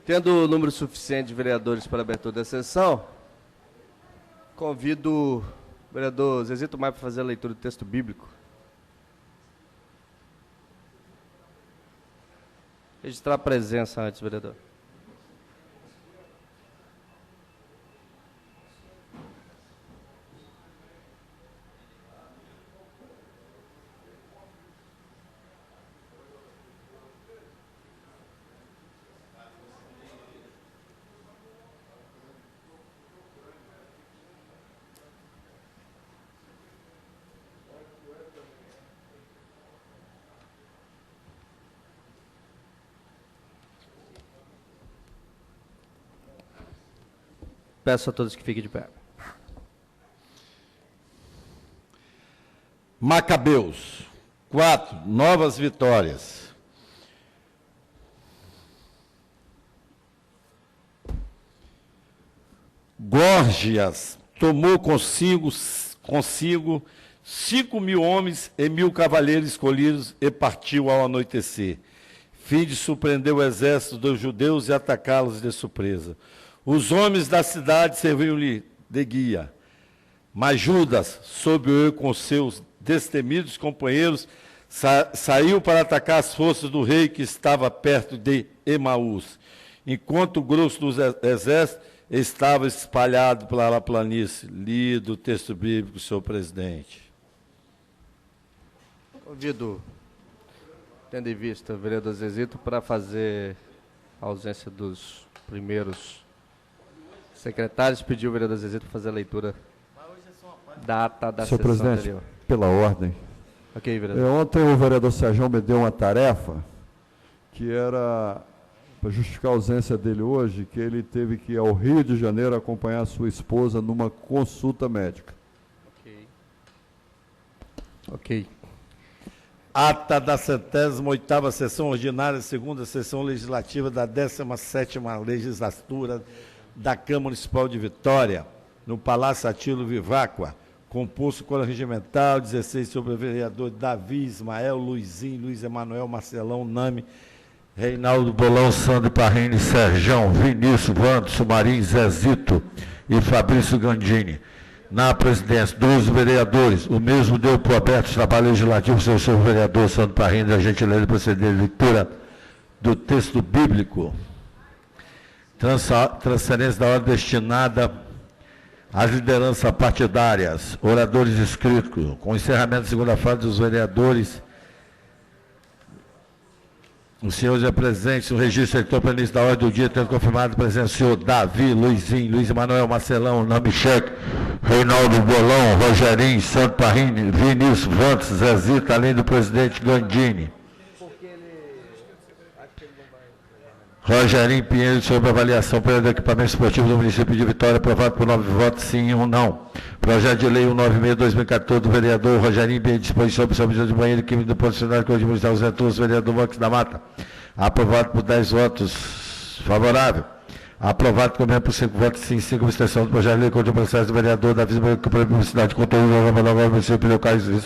Tendo o número suficiente de vereadores para a abertura da sessão, convido o vereador Zezito Maia para fazer a leitura do texto bíblico. Registrar a presença antes, vereador. Peço a todos que fiquem de pé. Macabeus, 4 novas vitórias. Górgias tomou consigo 5.000 homens e 1.000 cavaleiros escolhidos e partiu ao anoitecer, fim de surpreender o exército dos judeus e atacá-los de surpresa. Os homens da cidade serviam-lhe de guia, mas Judas, sob o erro com seus destemidos companheiros, saiu para atacar as forças do rei que estava perto de Emaús, enquanto o grosso dos exércitos estava espalhado pela planície. Lido o texto bíblico, senhor presidente. Convido, tendo em vista o vereador Zezito, para fazer a ausência dos primeiros secretários, pediu o vereador Zezito para fazer a leitura da ata da senhor sessão presidente, anterior. pela ordem. Ok, vereador. Ontem o vereador Sérgio me deu uma tarefa que era, para justificar a ausência dele hoje, que ele teve que ir ao Rio de Janeiro acompanhar a sua esposa numa consulta médica. Ok. Ata da 78ª sessão ordinária, segunda sessão legislativa da 17ª legislatura da Câmara Municipal de Vitória, no Palácio Atilo Viváqua, composto com a regimental, 16 sobre o vereador Davi, Ismael, Luizinho, Luiz Emanuel, Marcelão, Nami, Reinaldo Bolão, Sandro Parrini, Serjão, Vinícius, Wanderson, Marim, Zezito e Fabrício Gandini. Na presidência, 12 vereadores. O mesmo deu por aberto o trabalho legislativo, senhor vereador Sandro Parrini, a gentileza de proceder à leitura do texto bíblico. Transferência da ordem destinada às lideranças partidárias, oradores inscritos, com encerramento da segunda fase dos vereadores. Os senhores já presentes, o registro eleitoral para início da ordem do dia, tendo confirmado a presença do senhor Davi, Luizinho, Luiz Emanuel, Marcelão, Namichek, Reinaldo Bolão, Rogerinho, Santo Parrini, Vinícius, Vantes, Zezito, além do presidente Gandini. Rogerinho Pinheiro, sobre avaliação para o equipamento esportivo do município de Vitória, aprovado por 9 votos, sim e 1 não. Projeto de lei 196/2014 do vereador Rogerinho Pinheiro, disposição para o de banheiro químico do profissional de municipal dos Venturos, vereador Marcos da Mata, aprovado por 10 votos favorável. Aprovado também por 5 votos, sim, 5 abstenção do projeto de lei contra o processo do vereador da Visa para a publicidade de conteúdo do município de Caio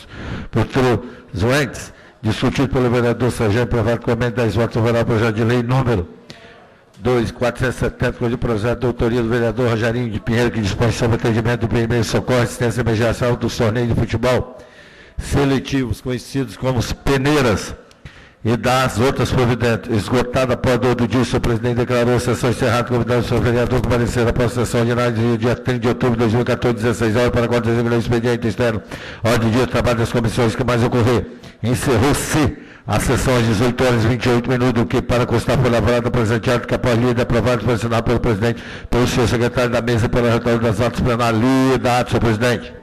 Porturo Zoentes, discutido pelo vereador Sargento, aprovado também 10 votos favoráveis ao projeto de lei número 2.470, de projeto de autoria do vereador Rogerinho de Pinheiro, que dispõe sobre atendimento do primeiro socorro, assistência emergencial dos torneios de futebol seletivos, conhecidos como os peneiras, e das outras providências. Esgotada após a do dia, o senhor presidente declarou a sessão encerrada, convidando o senhor vereador a comparecer após a sessão ordinária do dia 30 de outubro de 2014, 16 horas, para acontecer o expediente externo, ordem do dia, trabalho das comissões que mais ocorrer. Encerrou-se a sessão às 18 horas e 28 minutos, o que para constar foi lavrado presenteado que após lida aprovado foi assinado pelo presidente, pelo senhor secretário da mesa e pelo relatório das atas plenárias. Lida, ato, senhor presidente.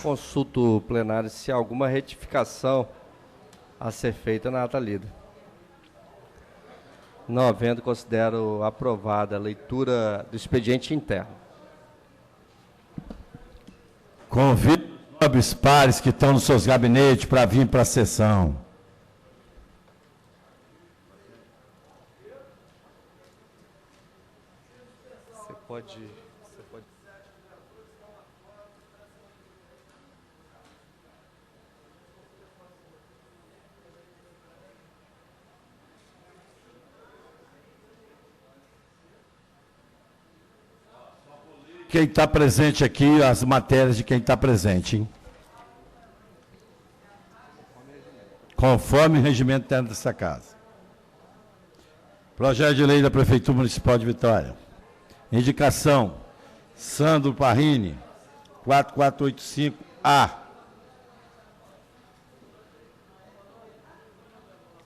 Consulto plenário se há alguma retificação a ser feita na ata lida. Não havendo, considero aprovada a leitura do expediente interno. Convido os pares que estão nos seus gabinetes para vir para a sessão. Você pode... quem está presente aqui, as matérias de quem está presente, hein? Conforme o regimento interno dessa casa. Projeto de lei da Prefeitura Municipal de Vitória. Indicação, Sandro Parrini, 4485-A.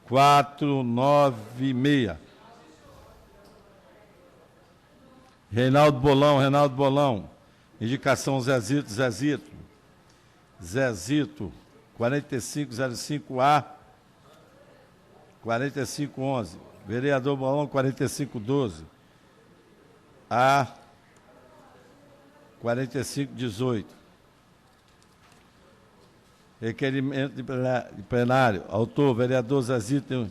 496. Reinaldo Bolão. Indicação Zezito, 4505A, 4511. Vereador Bolão, 4512. A, 4518. Requerimento de plenário. Autor, vereador Zezito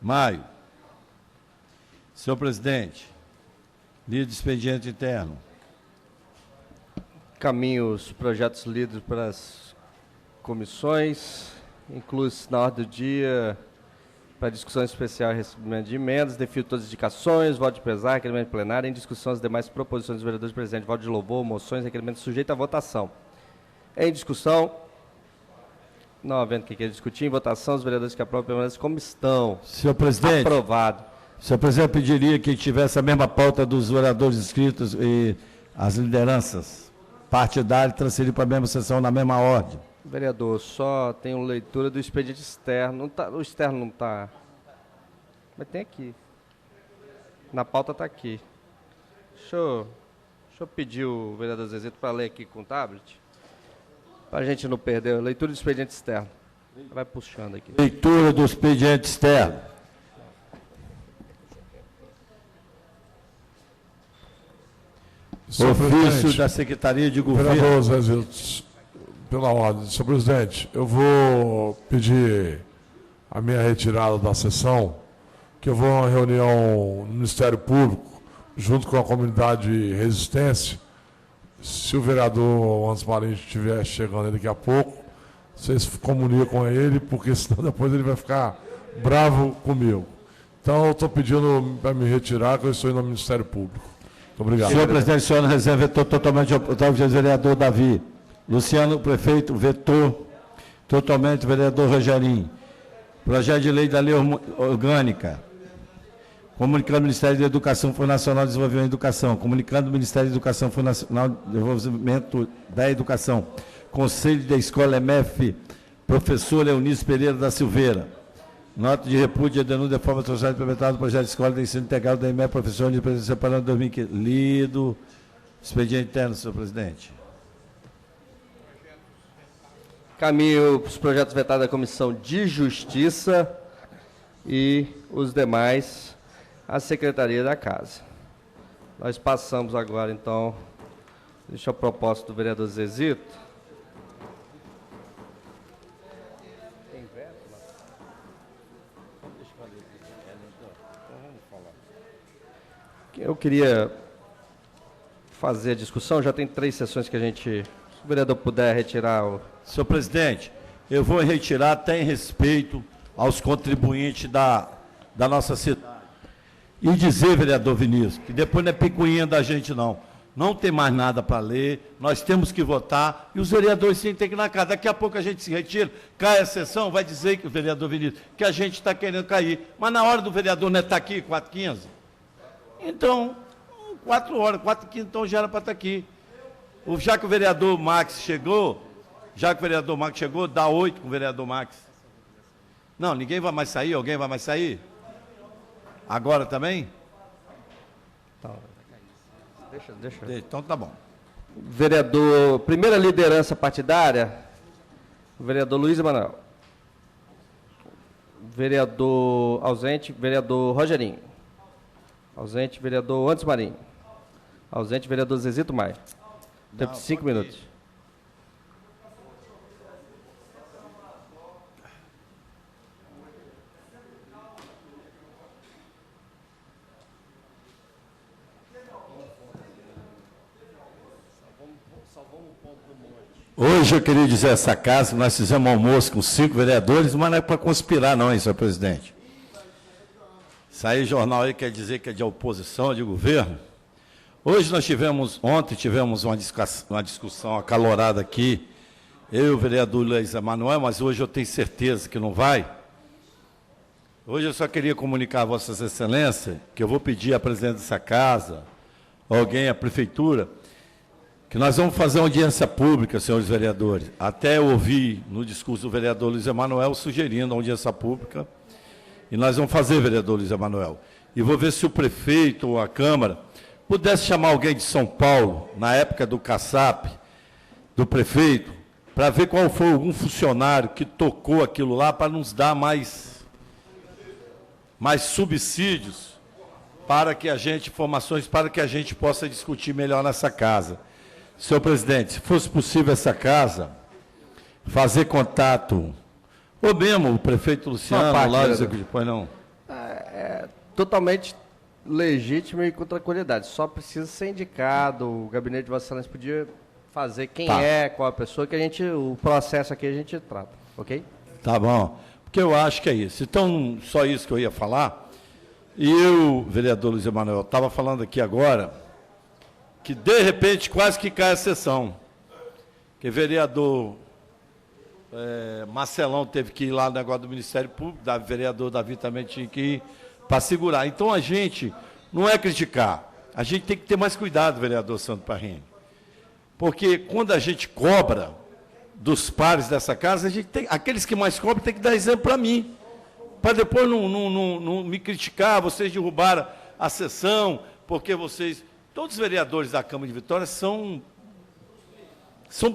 Maio. Senhor presidente, líder de expediente interno. Caminho os projetos lidos para as comissões, inclui-se na ordem do dia para discussão especial e recebimento de emendas, defino todas as indicações, voto de pesar, requerimento plenário, em discussão as demais proposições dos vereadores presentes, voto de louvor, moções, requerimento sujeito à votação. Em discussão, não havendo que queira discutir, em votação, os vereadores que aprovam permanecem como estão. Senhor presidente. Aprovado. Senhor presidente, eu pediria que tivesse a mesma pauta dos vereadores inscritos e as lideranças partidárias transferir para a mesma sessão na mesma ordem. Vereador, só tenho leitura do expediente externo. Não tá, o externo não está. Mas tem aqui. Na pauta está aqui. Deixa eu pedir o vereador Zezito para ler aqui com o tablet. Para a gente não perder. Leitura do expediente externo. Vai puxando aqui. Leitura do expediente externo. Ofício da Secretaria de Governo. Vereador Zezito, pela ordem. Senhor presidente, eu vou pedir a minha retirada da sessão, que eu vou a uma reunião no Ministério Público, junto com a comunidade de resistência. Se o vereador Anderson Marinho estiver chegando daqui a pouco, vocês comunicam com ele, porque senão depois ele vai ficar bravo comigo. Então, eu estou pedindo para me retirar, que eu estou indo ao Ministério Público. Muito obrigado. Senhor presidente, o senhor reserva vetou totalmente o vereador Davi. Luciano, prefeito, vetou totalmente o vereador Rogerinho. Projeto de lei da lei orgânica. Comunicando o Ministério da Educação Fundo Nacional de Desenvolvimento da Educação. Comunicando o Ministério da Educação Fundo Nacional de Desenvolvimento da Educação. Conselho da Escola MF, professor Leonice Pereira da Silveira. Nota de repúdio e denúncia de forma social implementada do projeto de escola de ensino integral da EME, professor Leonice Pereira separando 2015. Lido. Expediente interno, senhor presidente. Caminho os projetos vetados da Comissão de Justiça e os demais à Secretaria da Casa. Nós passamos agora, então, deixa a proposta do vereador Zezito. Eu queria fazer a discussão, já tem 3 sessões que a gente, se o vereador puder retirar o... Senhor presidente, eu vou retirar até em respeito aos contribuintes da nossa cidade. E dizer, vereador Vinícius, que depois não é picuinha da gente, não. Não tem mais nada para ler, nós temos que votar, e os vereadores sim têm que ir na casa. Daqui a pouco a gente se retira, cai a sessão, vai dizer que o vereador Vinícius, que a gente está querendo cair. Mas na hora do vereador não estar aqui, 4h15, então, 4 horas, 4h15, então já era para estar aqui. Já que o vereador Max chegou, dá 8 com o vereador Max. Não, ninguém vai mais sair? Alguém vai mais sair? Agora também? Deixa. Então tá bom. Vereador, primeira liderança partidária, vereador Luiz Emanuel. Vereador ausente, vereador Rogerinho. Ausente, vereador Anderson Marinho. Ausente, vereador Zezito Maia. Tempo de 5 minutos. Hoje eu queria dizer a essa casa que nós fizemos um almoço com 5 vereadores, mas não é para conspirar não, hein, senhor presidente. Sair jornal aí quer dizer que é de oposição, é de governo. Ontem tivemos uma discussão acalorada aqui, eu e o vereador Luiz Emanuel, mas hoje eu tenho certeza que não vai. Hoje eu só queria comunicar a Vossas Excelências que eu vou pedir à presidente dessa casa, alguém, à prefeitura, que nós vamos fazer uma audiência pública, senhores vereadores. Até eu ouvi no discurso do vereador Luiz Emanuel sugerindo a audiência pública, e nós vamos fazer, vereador Luiz Emanuel. E vou ver se o prefeito ou a Câmara pudesse chamar alguém de São Paulo, na época do CASAP, do prefeito, para ver qual foi algum funcionário que tocou aquilo lá, para nos dar mais subsídios, para que a gente, informações, para que a gente possa discutir melhor nessa casa. Senhor presidente, se fosse possível essa casa fazer contato, ou mesmo o prefeito Luciano, lá do executivo, pois não? É totalmente legítimo e com tranquilidade. Só precisa ser indicado, o gabinete de Vossa Excelência podia fazer quem é, qual a pessoa, que o processo aqui a gente trata, ok? Tá bom, porque eu acho que é isso. Então, só isso que eu ia falar. E eu, vereador Luiz Emanuel, estava falando aqui agora que, de repente, quase que cai a sessão. Que vereador Marcelão teve que ir lá no negócio do Ministério Público, vereador Davi também tinha que ir para segurar. Então, a gente não é criticar, a gente tem que ter mais cuidado, vereador Sandro Parrini. Porque quando a gente cobra dos pares dessa casa, a gente tem, aqueles que mais cobram tem que dar exemplo para mim, para depois não me criticar, vocês derrubaram a sessão, porque vocês... Todos os vereadores da Câmara de Vitória são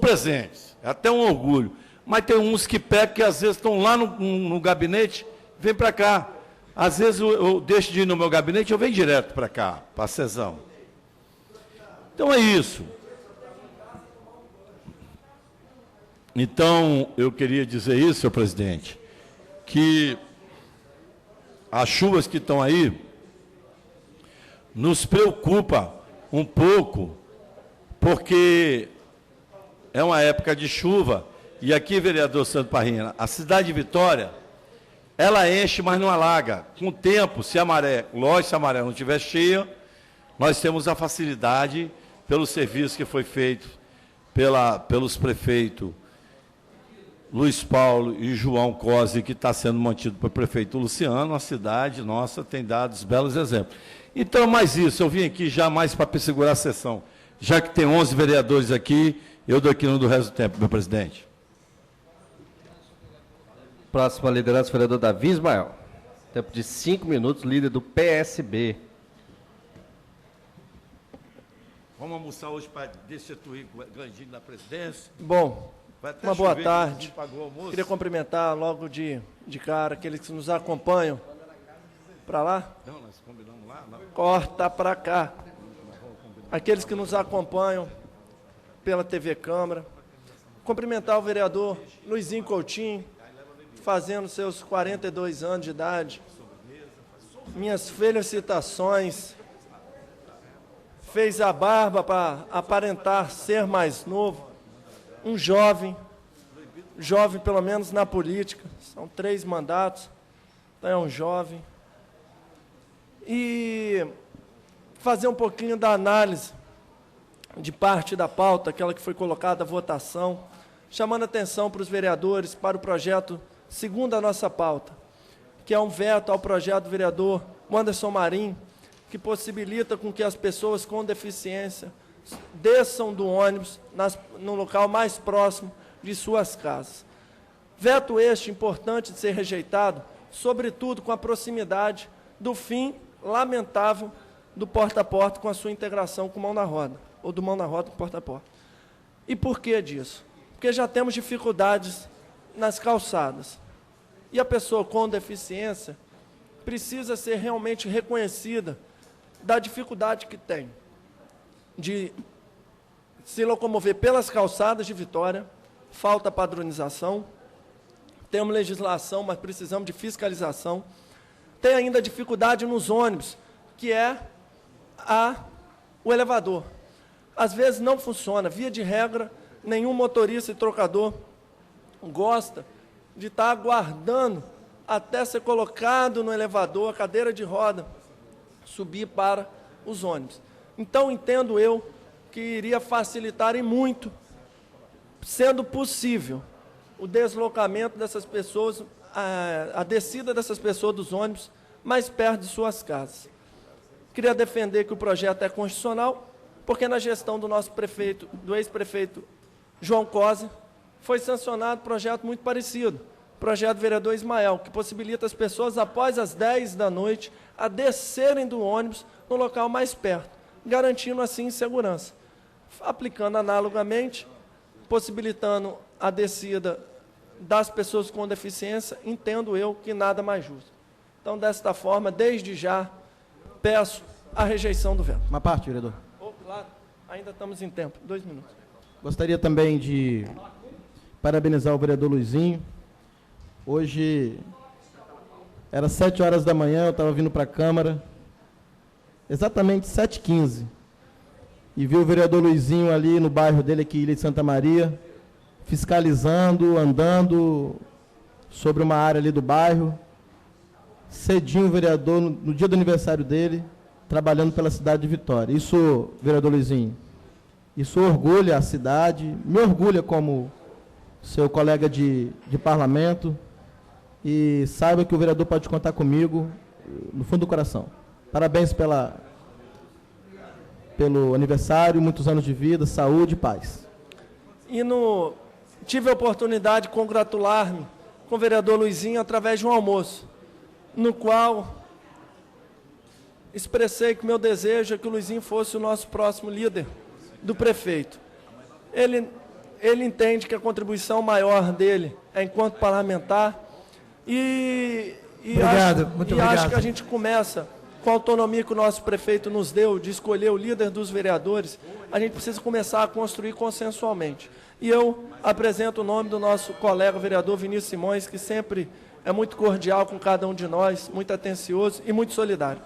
presentes, é até um orgulho. Mas tem uns que pecam, que às vezes estão lá no gabinete, vem para cá. Às vezes eu deixo de ir no meu gabinete, eu venho direto para cá, para a sessão. Então é isso. Então, eu queria dizer isso, senhor presidente, que as chuvas que estão aí nos preocupa um pouco, porque é uma época de chuva, e aqui, vereador Sandro Parrini, a cidade de Vitória, ela enche, mas não alaga. Com o tempo, se a maré não estiver cheia, nós temos a facilidade, pelo serviço que foi feito pelos prefeitos Luiz Paulo e João Cosi, que está sendo mantido pelo prefeito Luciano, a cidade nossa tem dado belos exemplos. Então, mais isso, eu vim aqui já mais para segurar a sessão. Já que tem 11 vereadores aqui, eu dou aqui no do resto do tempo, meu presidente. Próxima liderança, vereador Davi Ismael. Tempo de 5 minutos, líder do PSB. Vamos almoçar hoje para destituir o Gandinho da presidência. Bom, uma boa tarde. Almoço. Queria cumprimentar logo de cara aqueles que nos acompanham. Para lá? Não, nós combinamos lá. Não. Corta para cá. Aqueles que nos acompanham pela TV Câmara. Cumprimentar o vereador Luizinho Coutinho, fazendo seus 42 anos de idade. Minhas felicitações. Fez a barba para aparentar ser mais novo. Um jovem pelo menos na política. São 3 mandatos. Então é um jovem. E fazer um pouquinho da análise de parte da pauta, aquela que foi colocada à votação, chamando atenção para os vereadores para o projeto segundo a nossa pauta, que é um veto ao projeto do vereador Wanderson Marim, que possibilita com que as pessoas com deficiência desçam do ônibus no local mais próximo de suas casas. Veto este importante de ser rejeitado, sobretudo com a proximidade do fim lamentável do porta a porta com a sua integração com mão na roda, ou do mão na roda com porta a porta. E por que disso? Porque já temos dificuldades nas calçadas. E a pessoa com deficiência precisa ser realmente reconhecida da dificuldade que tem de se locomover pelas calçadas de Vitória, falta padronização, temos legislação, mas precisamos de fiscalização. Tem ainda dificuldade nos ônibus, que é o elevador. Às vezes não funciona. Via de regra, nenhum motorista e trocador gosta de estar aguardando até ser colocado no elevador, a cadeira de roda, subir para os ônibus. Então, entendo eu que iria facilitar e muito, sendo possível, o deslocamento dessas pessoas, a descida dessas pessoas dos ônibus mais perto de suas casas. Queria defender que o projeto é constitucional, porque na gestão do nosso prefeito, do ex-prefeito João Cosa, foi sancionado um projeto muito parecido, o projeto do vereador Ismael, que possibilita as pessoas, após as 10 da noite, a descerem do ônibus no local mais perto, garantindo assim segurança. Aplicando analogamente, possibilitando a descida das pessoas com deficiência, entendo eu que nada mais justo. Então, desta forma, desde já, peço a rejeição do veto. Uma parte, vereador. Claro, ainda estamos em tempo. 2 minutos. Gostaria também de parabenizar o vereador Luizinho. Hoje, era 7 horas da manhã, eu estava vindo para a Câmara, exatamente 7h15, e vi o vereador Luizinho ali no bairro dele, aqui, Ilha de Santa Maria, fiscalizando, andando sobre uma área ali do bairro. Cedinho, o vereador, no dia do aniversário dele, trabalhando pela cidade de Vitória. Isso, vereador Luizinho, isso orgulha a cidade, me orgulha como seu colega de parlamento, e saiba que o vereador pode contar comigo no fundo do coração. Parabéns pelo aniversário, muitos anos de vida, saúde e paz. E tive a oportunidade de congratular-me com o vereador Luizinho através de um almoço, no qual expressei que meu desejo é que o Luizinho fosse o nosso próximo líder do prefeito. Ele entende que a contribuição maior dele é enquanto parlamentar e acho que a gente começa com a autonomia que o nosso prefeito nos deu de escolher o líder dos vereadores, a gente precisa começar a construir consensualmente. E eu apresento o nome do nosso colega vereador Vinícius Simões, que sempre é muito cordial com cada um de nós, muito atencioso e muito solidário.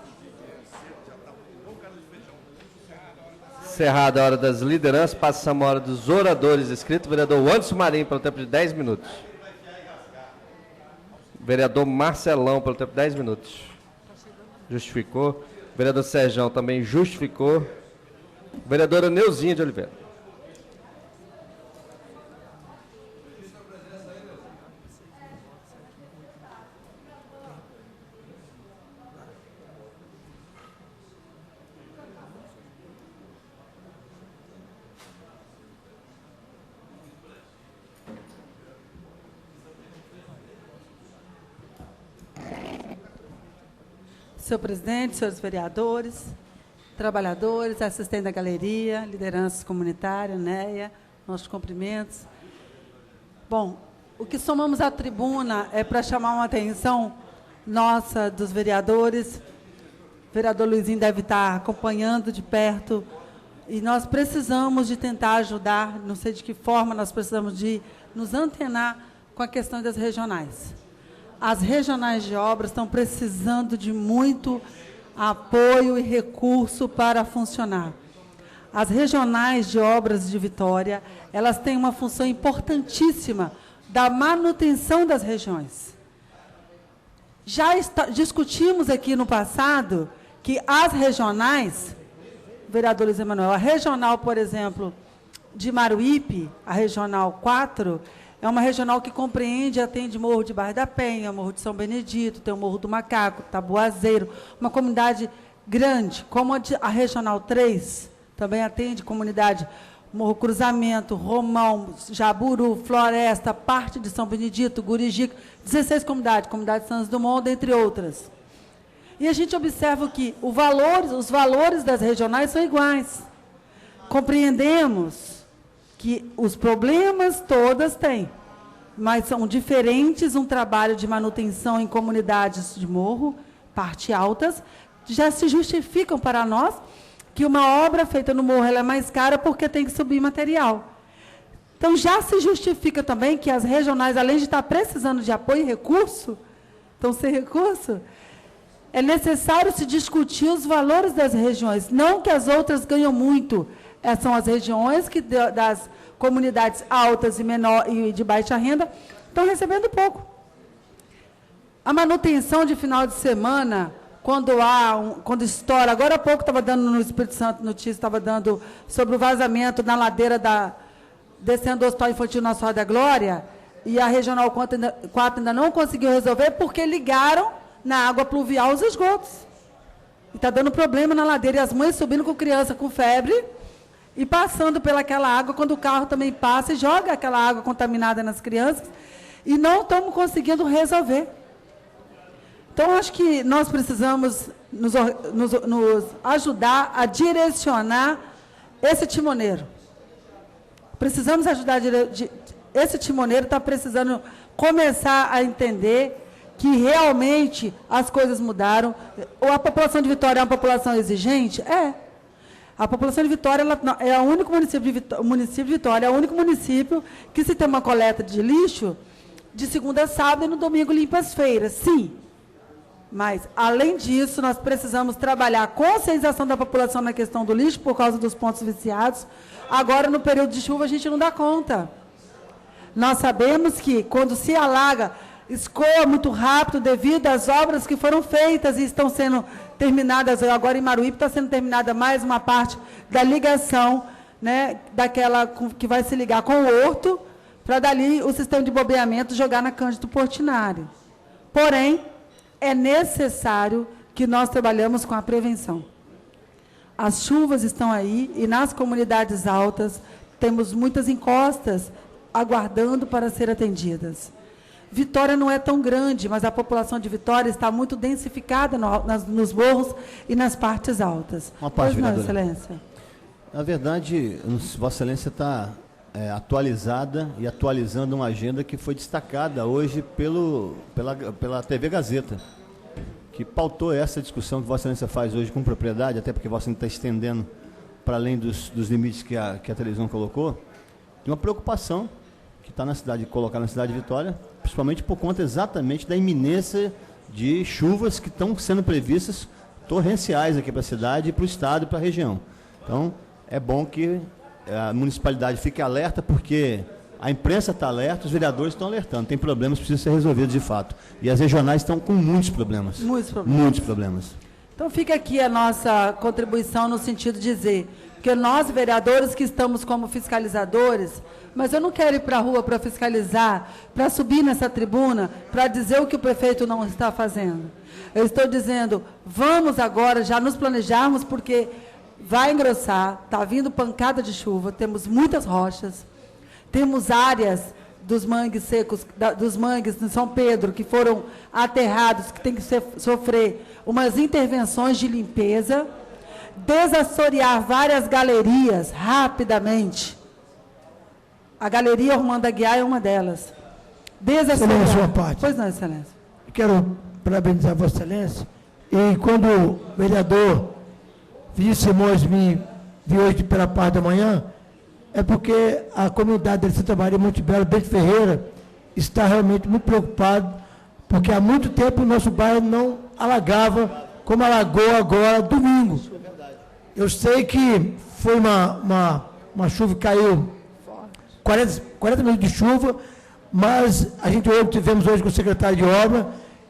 Encerrada a hora das lideranças, passamos a hora dos oradores inscritos. Vereador Anderson Marinho, pelo tempo de 10 minutos. Vereador Marcelão, pelo tempo de 10 minutos. Justificou. Vereador Serjão também justificou. Vereadora Neuzinha de Oliveira. Senhor presidente, senhores vereadores, trabalhadores, assistentes da galeria, lideranças comunitárias, NEA, nossos cumprimentos. Bom, o que somamos à tribuna é para chamar uma atenção nossa, dos vereadores. O vereador Luizinho deve estar acompanhando de perto, e nós precisamos de tentar ajudar, não sei de que forma, nós precisamos de nos antenar com a questão das regionais. As regionais de obras estão precisando de muito apoio e recurso para funcionar. As regionais de obras de Vitória, elas têm uma função importantíssima da manutenção das regiões. Já discutimos aqui no passado que as regionais, vereador Luiz Emanuel, a regional, por exemplo, de Maruípe, a regional 4, é uma regional que compreende e atende Morro de Barra da Penha, Morro de São Benedito, tem o Morro do Macaco, Tabuazeiro, uma comunidade grande, como a regional 3, também atende comunidade Morro Cruzamento, Romão, Jaburu, Floresta, parte de São Benedito, Gurijica, 16 comunidades, comunidade Santos Dumont, dentre outras. E a gente observa que os valores das regionais são iguais. Compreendemos que os problemas todas têm, mas são diferentes. Um trabalho de manutenção em comunidades de morro, parte altas, já se justificam para nós que uma obra feita no morro ela é mais cara porque tem que subir material. Então, já se justifica também que as regionais, além de estar precisando de apoio e recurso, estão sem recurso, é necessário se discutir os valores das regiões, não que as outras ganham muito. São as regiões que das comunidades altas e de baixa renda estão recebendo pouco. A manutenção de final de semana, quando estoura, agora há pouco estava dando no Espírito Santo notícia, estava dando sobre o vazamento na ladeira descendo do Hospital Infantil Nossa Senhora da Glória, e a Regional 4 ainda não conseguiu resolver, porque ligaram na água pluvial os esgotos. E está dando problema na ladeira, e as mães subindo com criança com febre, e passando pelaquela água, quando o carro também passa e joga aquela água contaminada nas crianças, e não estamos conseguindo resolver. Então, acho que nós precisamos nos ajudar a direcionar esse timoneiro. Precisamos ajudar. Esse timoneiro está precisando começar a entender que realmente as coisas mudaram. A população de Vitória é uma população exigente? É. A população de Vitória é o único o município de Vitória é o único município que, se tem uma coleta de lixo, de segunda a sábado e no domingo limpa as feiras. Sim. Mas, além disso, nós precisamos trabalhar a conscientização da população na questão do lixo, por causa dos pontos viciados. Agora, no período de chuva, a gente não dá conta. Nós sabemos que, quando se alaga, escoa muito rápido devido às obras que foram feitas e estão sendo terminadas. Agora, em Maruípe, está sendo terminada mais uma parte da ligação, né, daquela que vai se ligar com o horto, para dali o sistema de bombeamento jogar na Cândido Portinari. Porém, é necessário que nós trabalhemos com a prevenção. As chuvas estão aí e nas comunidades altas temos muitas encostas aguardando para ser atendidas. Vitória não é tão grande, mas a população de Vitória está muito densificada nos morros e nas partes altas. Uma parte, vereadora. Excelência. Na verdade, Vossa Excelência está atualizada e atualizando uma agenda que foi destacada hoje pela TV Gazeta, que pautou essa discussão que Vossa Excelência faz hoje com propriedade, até porque Vossa Excelência está estendendo para além dos limites que a televisão colocou, de uma preocupação que está na cidade, colocar na cidade de Vitória, principalmente por conta exatamente da iminência de chuvas que estão sendo previstas, torrenciais aqui para a cidade, para o estado e para a região. Então, é bom que a municipalidade fique alerta, porque a imprensa está alerta, os vereadores estão alertando. Tem problemas que precisam ser resolvidos de fato. E as regionais estão com muitos problemas. Muitos problemas. Então, fica aqui a nossa contribuição no sentido de dizer que nós, vereadores, que estamos como fiscalizadores, mas eu não quero ir para a rua para fiscalizar, para subir nessa tribuna, para dizer o que o prefeito não está fazendo. Eu estou dizendo, vamos agora já nos planejarmos, porque vai engrossar, está vindo pancada de chuva, temos muitas rochas, temos áreas dos mangues secos, dos mangues de São Pedro, que foram aterrados, que tem que sofrer umas intervenções de limpeza, desassorear várias galerias rapidamente. A Galeria Armando Aguiar é uma delas. Desassorear. Excelência, uma parte. Pois não, Excelência. Quero parabenizar Vossa Excelência. E quando o vereador Vinícius Simões me viu hoje pela parte da manhã, é porque a comunidade de Santa Maria Monte Belo, Bento Ferreira, está realmente muito preocupado, porque há muito tempo o nosso bairro não alagava como alagou agora, domingo. Eu sei que foi uma chuva que caiu 40 minutos de chuva, mas a gente tivemos hoje com o secretário de obra,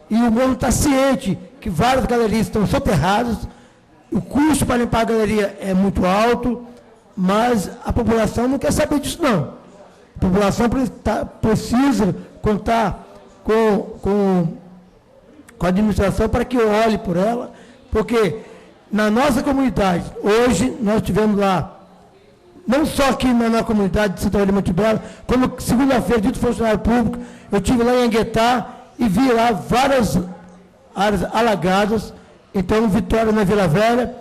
e o mundo está ciente que várias galerias estão soterradas, o custo para limpar a galeria é muito alto, mas a população não quer saber disso, não. A população precisa contar com a administração para que olhe por ela, porque na nossa comunidade, hoje, nós tivemos lá, não só aqui na comunidade de Santa Maria de Monte Belo, como segunda-feira, dia do funcionário público, eu estive lá em Anguetá e vi lá várias áreas alagadas. Então, Vitória na Vila Velha,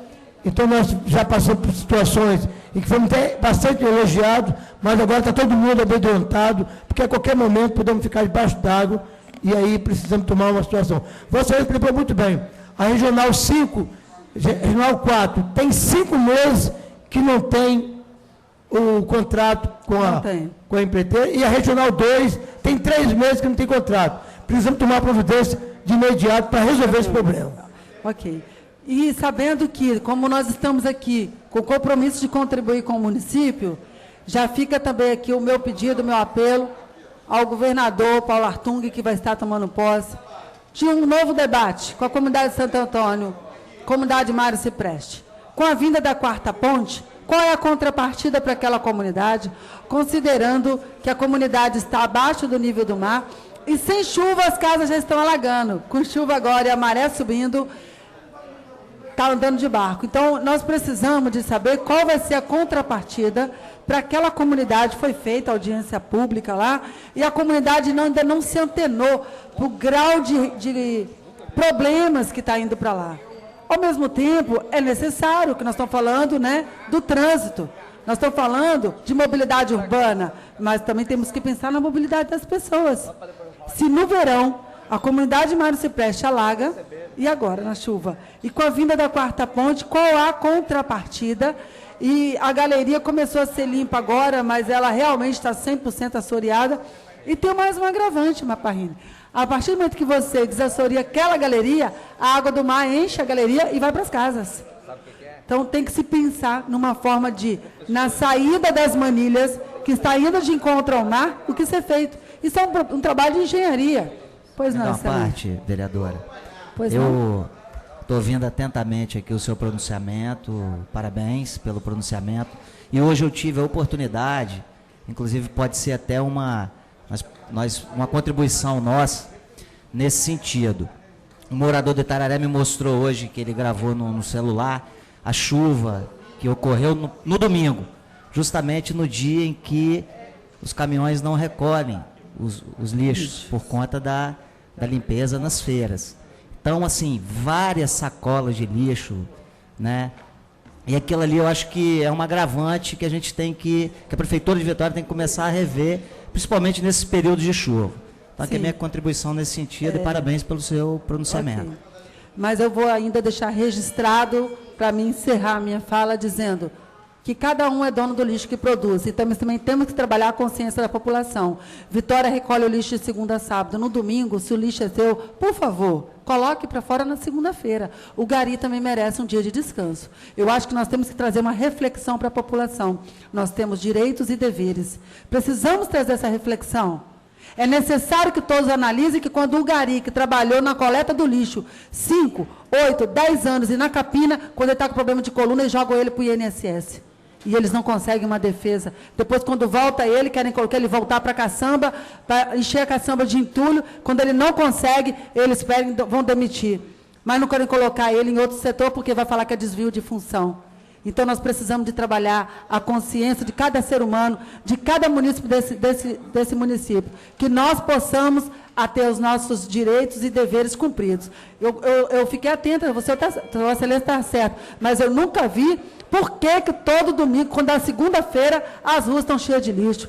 então nós já passamos por situações em que fomos até bastante elogiados, mas agora está todo mundo amedrontado, porque a qualquer momento podemos ficar debaixo d'água, e aí precisamos tomar uma situação. Você explicou muito bem, a Regional 5, Regional 4, tem 5 meses que não tem o contrato com a empreiteira, e a Regional 2 tem 3 meses que não tem contrato. Precisamos tomar providência de imediato para resolver esse problema. Ok. E sabendo que, como nós estamos aqui com o compromisso de contribuir com o município, já fica também aqui o meu pedido, o meu apelo ao governador Paulo Artung, que vai estar tomando posse, de um novo debate com a comunidade de Santo Antônio, comunidade Mário Cipreste. Com a vinda da quarta ponte, qual é a contrapartida para aquela comunidade, considerando que a comunidade está abaixo do nível do mar e sem chuva as casas já estão alagando. Com chuva agora e a maré subindo, está andando de barco. Então, nós precisamos de saber qual vai ser a contrapartida para aquela comunidade. Foi feita audiência pública lá e a comunidade ainda não se antenou para o grau de problemas que está indo para lá. Ao mesmo tempo, é necessário, que nós estamos falando, né, do trânsito. Nós estamos falando de mobilidade urbana, mas também temos que pensar na mobilidade das pessoas. Se no verão a comunidade Mário Cipreste alaga, e agora na chuva? E com a vinda da quarta ponte, qual a contrapartida? E a galeria começou a ser limpa agora, mas ela realmente está 100% assoreada. E tem mais um agravante, Maparrini. A partir do momento que você desassoria aquela galeria, a água do mar enche a galeria e vai para as casas. Então tem que se pensar numa forma de, na saída das manilhas, que está indo de encontro ao mar, o que ser feito. Isso é um trabalho de engenharia. Pois não, uma parte, vereadora. Pois eu estou ouvindo atentamente aqui o seu pronunciamento, parabéns pelo pronunciamento. E hoje eu tive a oportunidade, inclusive pode ser até uma contribuição nossa nesse sentido. Um morador de Itararé me mostrou hoje, que ele gravou no celular, a chuva que ocorreu no domingo, justamente no dia em que os caminhões não recolhem os lixos por conta da limpeza nas feiras. Então, assim, várias sacolas de lixo, né? E aquilo ali eu acho que é um agravante que a gente tem que a Prefeitura de Vitória tem que começar a rever, principalmente nesses períodos de chuva. Então, aqui é a minha contribuição nesse sentido e parabéns pelo seu pronunciamento. Okay. Mas eu vou ainda deixar registrado, para mim encerrar a minha fala, dizendo que cada um é dono do lixo que produz. Então, nós também temos que trabalhar a consciência da população. Vitória recolhe o lixo de segunda a sábado. No domingo, se o lixo é seu, por favor, coloque para fora na segunda-feira. O gari também merece um dia de descanso. Eu acho que nós temos que trazer uma reflexão para a população. Nós temos direitos e deveres. Precisamos trazer essa reflexão. É necessário que todos analisem que quando o gari, que trabalhou na coleta do lixo 5, 8, 10 anos e na capina, quando ele está com problema de coluna, eles jogam ele para o INSS. E eles não conseguem uma defesa. Depois, quando volta ele, querem colocar ele voltar para a caçamba, para encher a caçamba de entulho. Quando ele não consegue, eles vão demitir. Mas não querem colocar ele em outro setor, porque vai falar que é desvio de função. Então, nós precisamos de trabalhar a consciência de cada ser humano, de cada município desse município, que nós possamos a ter os nossos direitos e deveres cumpridos. Eu fiquei atenta, Vossa Excelência está certo, mas eu nunca vi por que todo domingo, quando é segunda-feira, as ruas estão cheias de lixo.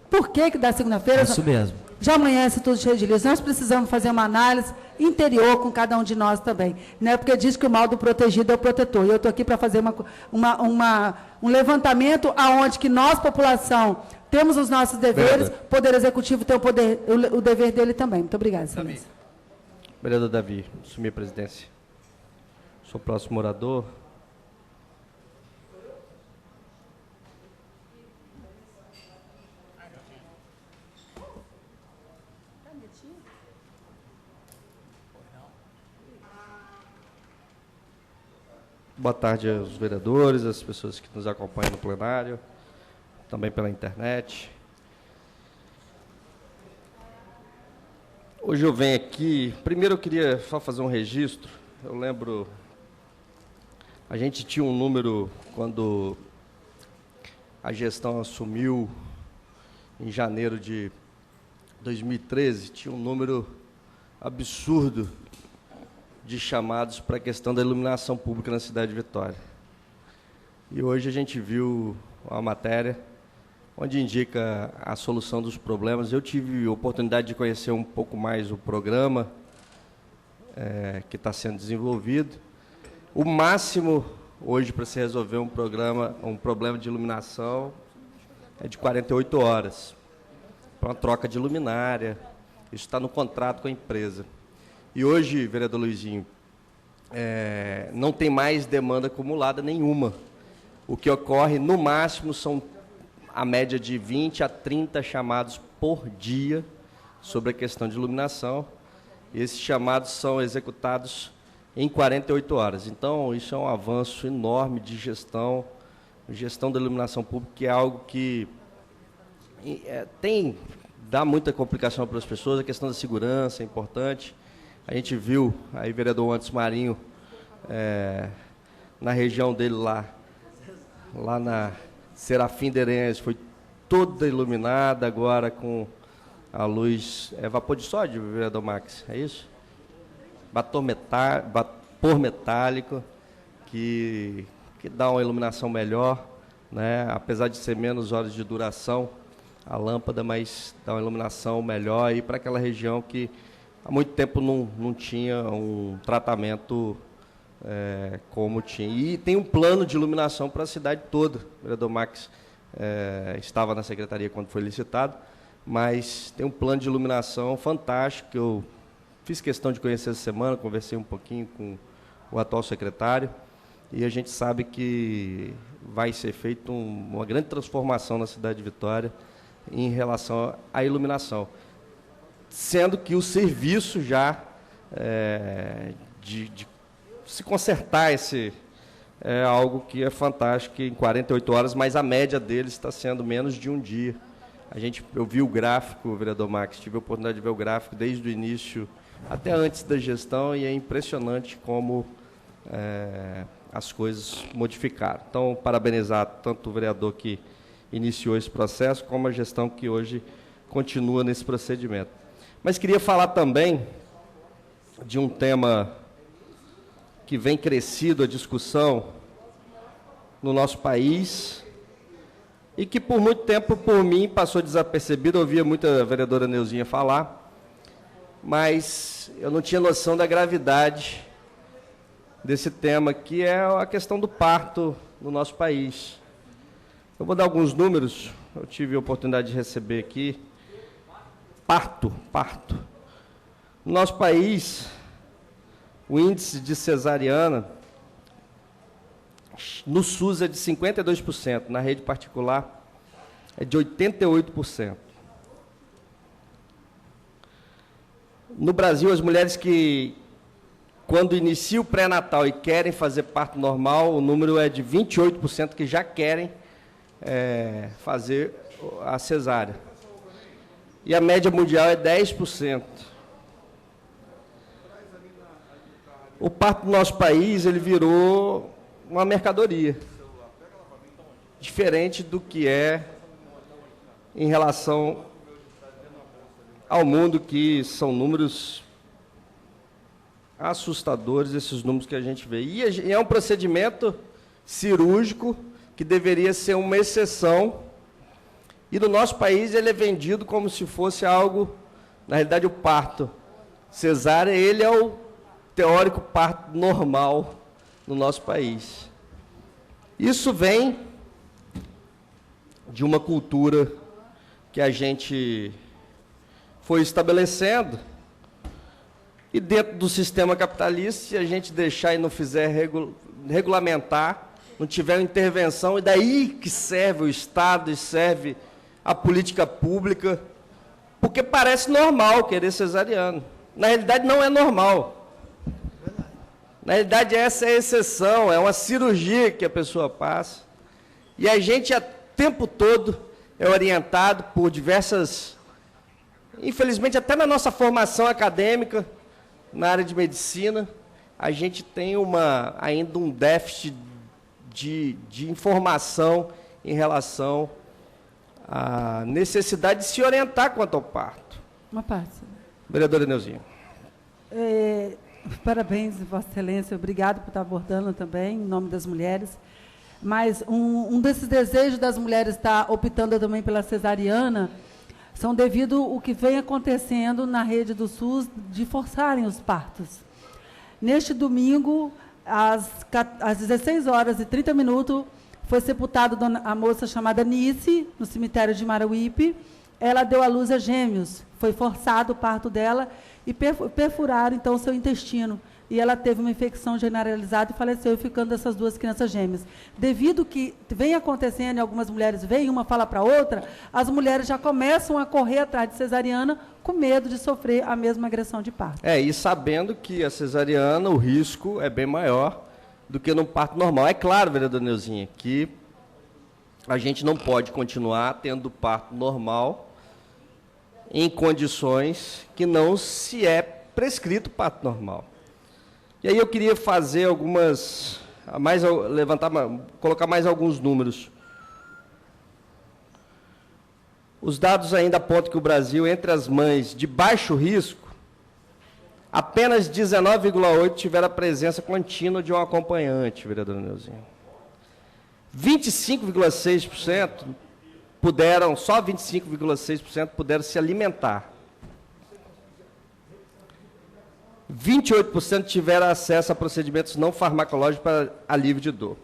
Por que da segunda-feira? Isso mesmo. Já amanhece tudo cheio de lixo. Nós precisamos fazer uma análise interior com cada um de nós também. Né? Porque diz que o mal do protegido é o protetor. E eu estou aqui para fazer um levantamento aonde que nós, população, temos os nossos deveres, o Poder Executivo tem o dever dele também. Muito obrigada, Excelência. Vereador Davi, assumi a presidência. Sou o próximo orador. Boa tarde aos vereadores, às pessoas que nos acompanham no plenário, também pela internet. Hoje eu venho aqui, primeiro eu queria só fazer um registro. Eu lembro, a gente tinha um número, quando a gestão assumiu, em janeiro de 2013, tinha um número absurdo de chamados para a questão da iluminação pública na cidade de Vitória. E hoje a gente viu uma matéria onde indica a solução dos problemas. Eu tive a oportunidade de conhecer um pouco mais o programa que está sendo desenvolvido. O máximo hoje para se resolver um problema de iluminação é de 48 horas, para uma troca de luminária. Isso está no contrato com a empresa. E hoje, vereador Luizinho, não tem mais demanda acumulada nenhuma. O que ocorre, no máximo, são a média de 20 a 30 chamados por dia sobre a questão de iluminação. e esses chamados são executados em 48 horas. Então, isso é um avanço enorme de gestão da iluminação pública, que é algo que dá muita complicação para as pessoas. A questão da segurança é importante. A gente viu aí o vereador Anderson Marinho, na região dele lá na Serafim Derense, foi toda iluminada agora com a luz, vapor de sódio, vereador Max, é isso? Vapor metálico, que dá uma iluminação melhor, né? Apesar de ser menos horas de duração a lâmpada, mas dá uma iluminação melhor e para aquela região que há muito tempo não tinha um tratamento como tinha. E tem um plano de iluminação para a cidade toda. O vereador Max estava na secretaria quando foi licitado, mas tem um plano de iluminação fantástico, que eu fiz questão de conhecer essa semana, conversei um pouquinho com o atual secretário, e a gente sabe que vai ser feita uma grande transformação na cidade de Vitória em relação à iluminação, sendo que o serviço já de se consertar é algo que é fantástico em 48 horas, mas a média deles está sendo menos de um dia. Eu vi o gráfico, vereador Max, tive a oportunidade de ver o gráfico desde o início até antes da gestão, e é impressionante como as coisas modificaram. Então, parabenizar tanto o vereador que iniciou esse processo, como a gestão que hoje continua nesse procedimento. Mas queria falar também de um tema que vem crescido a discussão no nosso país e que por muito tempo, por mim, passou desapercebido. Eu ouvia muita vereadora Neuzinha falar, mas eu não tinha noção da gravidade desse tema, que é a questão do parto no nosso país. Eu vou dar alguns números, eu tive a oportunidade de receber aqui. Parto. No nosso país, o índice de cesariana no SUS é de 52%, na rede particular é de 88%. No Brasil, as mulheres que, quando iniciam o pré-natal e querem fazer parto normal, o número é de 28% que já querem fazer a cesárea. E a média mundial é 10%. O parto do nosso país, ele virou uma mercadoria, diferente do que é em relação ao mundo, que são números assustadores, esses números que a gente vê. E é um procedimento cirúrgico que deveria ser uma exceção, e no nosso país ele é vendido como se fosse algo, na realidade o parto cesárea, ele é o teórico parto normal no nosso país. Isso vem de uma cultura que a gente foi estabelecendo, e dentro do sistema capitalista, se a gente deixar e não fizer regulamentar, não tiver uma intervenção, e daí que serve o Estado e serve a política pública, porque parece normal querer cesariano. Na realidade, não é normal. Na realidade, essa é a exceção, é uma cirurgia que a pessoa passa. E a gente, o tempo todo, é orientado por diversas... Infelizmente, até na nossa formação acadêmica, na área de medicina, a gente tem ainda um déficit de informação em relação à necessidade de se orientar quanto ao parto. Uma parte. Vereadora Neuzinha. Parabéns, Vossa Excelência, obrigado por estar abordando também, em nome das mulheres. Mas um desses desejos das mulheres estar optando também pela cesariana são devido ao que vem acontecendo na rede do SUS de forçarem os partos. Neste domingo, às 16h30, foi sepultada a moça chamada Nice, no cemitério de Marawipe. Ela deu à luz a gêmeos, foi forçado o parto dela, e perfuraram, então, o seu intestino. e ela teve uma infecção generalizada e faleceu, ficando essas 2 crianças gêmeas. Devido que vem acontecendo, e algumas mulheres veem, uma fala para a outra, as mulheres já começam a correr atrás de cesariana com medo de sofrer a mesma agressão de parto. E sabendo que a cesariana, o risco é bem maior do que no parto normal. É claro, vereadora Neuzinha, que a gente não pode continuar tendo parto normal em condições que não se é prescrito parto normal. E aí eu queria fazer colocar mais alguns números. Os dados ainda apontam que o Brasil, entre as mães de baixo risco, apenas 19,8% tiveram a presença contínua de um acompanhante, vereadora Neuzinha. 25,6% só 25,6% puderam se alimentar. 28% tiveram acesso a procedimentos não farmacológicos para alívio de dor.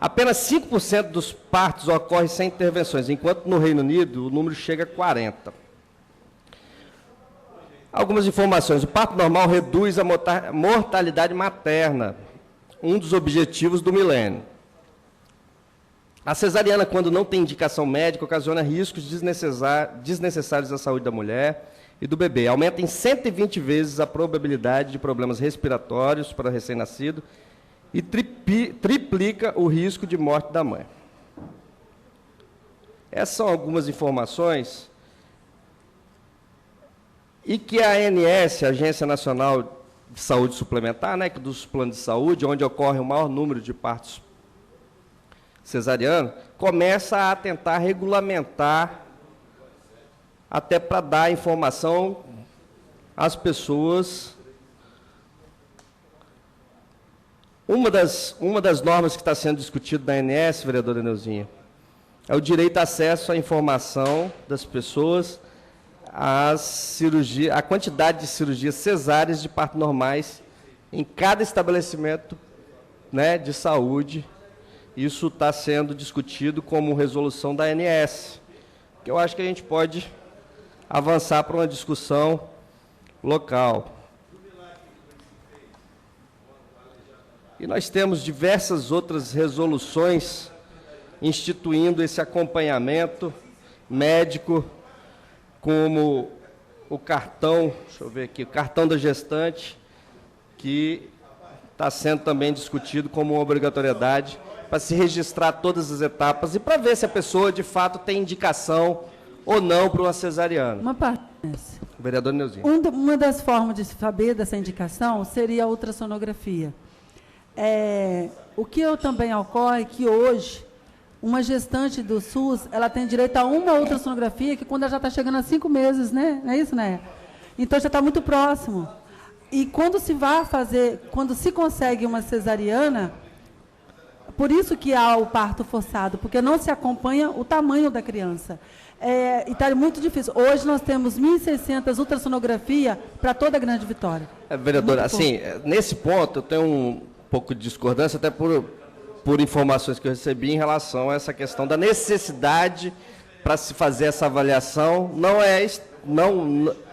Apenas 5% dos partos ocorrem sem intervenções, enquanto no Reino Unido o número chega a 40%. Algumas informações. O parto normal reduz a mortalidade materna, um dos objetivos do milênio. A cesariana, quando não tem indicação médica, ocasiona riscos desnecessários à saúde da mulher e do bebê. Aumenta em 120 vezes a probabilidade de problemas respiratórios para recém-nascido e triplica o risco de morte da mãe. Essas são algumas informações e que a ANS, a Agência Nacional de Saúde Suplementar, né, dos planos de saúde, onde ocorre o maior número de partos cesarianos, começa a tentar regulamentar até para dar informação às pessoas. Uma das normas que está sendo discutida na ANS, vereadora Neuzinha, é o direito a acesso à informação das pessoas, a quantidade de cirurgias cesáreas de parto normais em cada estabelecimento, né, de saúde. Isso está sendo discutido como resolução da ANS, que eu acho que a gente pode avançar para uma discussão local. E nós temos diversas outras resoluções instituindo esse acompanhamento médico, como o cartão, deixa eu ver aqui, o cartão da gestante, que está sendo também discutido como uma obrigatoriedade para se registrar todas as etapas e para ver se a pessoa, de fato, tem indicação ou não para uma cesariana. Uma parte. Vereador Neuzinho. Uma das formas de saber dessa indicação seria a ultrassonografia. O que também ocorre é que hoje, uma gestante do SUS, ela tem direito a uma ultrassonografia, que quando ela já está chegando a 5 meses, né? Não é isso, né? Então já está muito próximo. E quando se consegue uma cesariana, por isso que há o parto forçado, porque não se acompanha o tamanho da criança. E está muito difícil. Hoje nós temos 1.600 ultrassonografia para toda a Grande Vitória. Vereadora, assim, nesse ponto eu tenho um pouco de discordância, até por informações que eu recebi em relação a essa questão da necessidade para se fazer essa avaliação.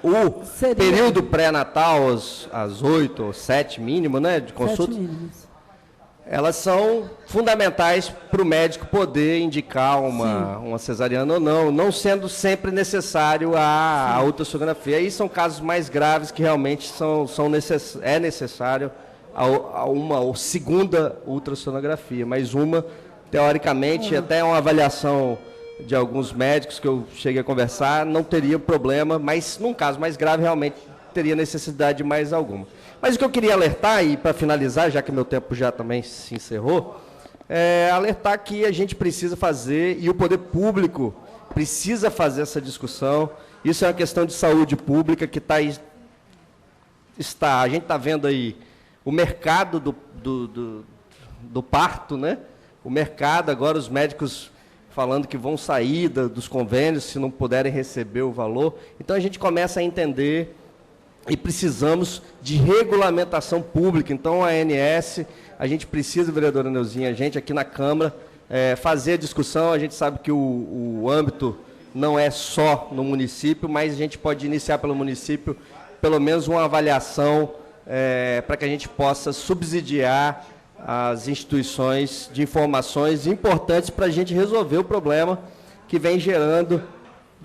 O período pré-natal, às 8 ou 7 mínimo, né, de consulta, elas são fundamentais para o médico poder indicar uma cesariana ou não sendo sempre necessário a ultrassonografia. Aí são casos mais graves que realmente é necessário uma segunda ultrassonografia, mas teoricamente, até uma avaliação de alguns médicos que eu cheguei a conversar, não teria problema, mas num caso mais grave, realmente teria necessidade de mais alguma. Mas o que eu queria alertar, e para finalizar, já que meu tempo já também se encerrou, é alertar que a gente precisa fazer, e o poder público precisa fazer essa discussão. Isso é uma questão de saúde pública que a gente está vendo aí o mercado do parto, né? O mercado, agora os médicos falando que vão sair dos convênios se não puderem receber o valor. Então a gente começa a entender e precisamos de regulamentação pública. Então a ANS, a gente precisa, vereadora Neuzinha, a gente aqui na Câmara, fazer a discussão. A gente sabe que o âmbito não é só no município, mas a gente pode iniciar pelo município, pelo menos uma avaliação para que a gente possa subsidiar as instituições de informações importantes para a gente resolver o problema que vem gerando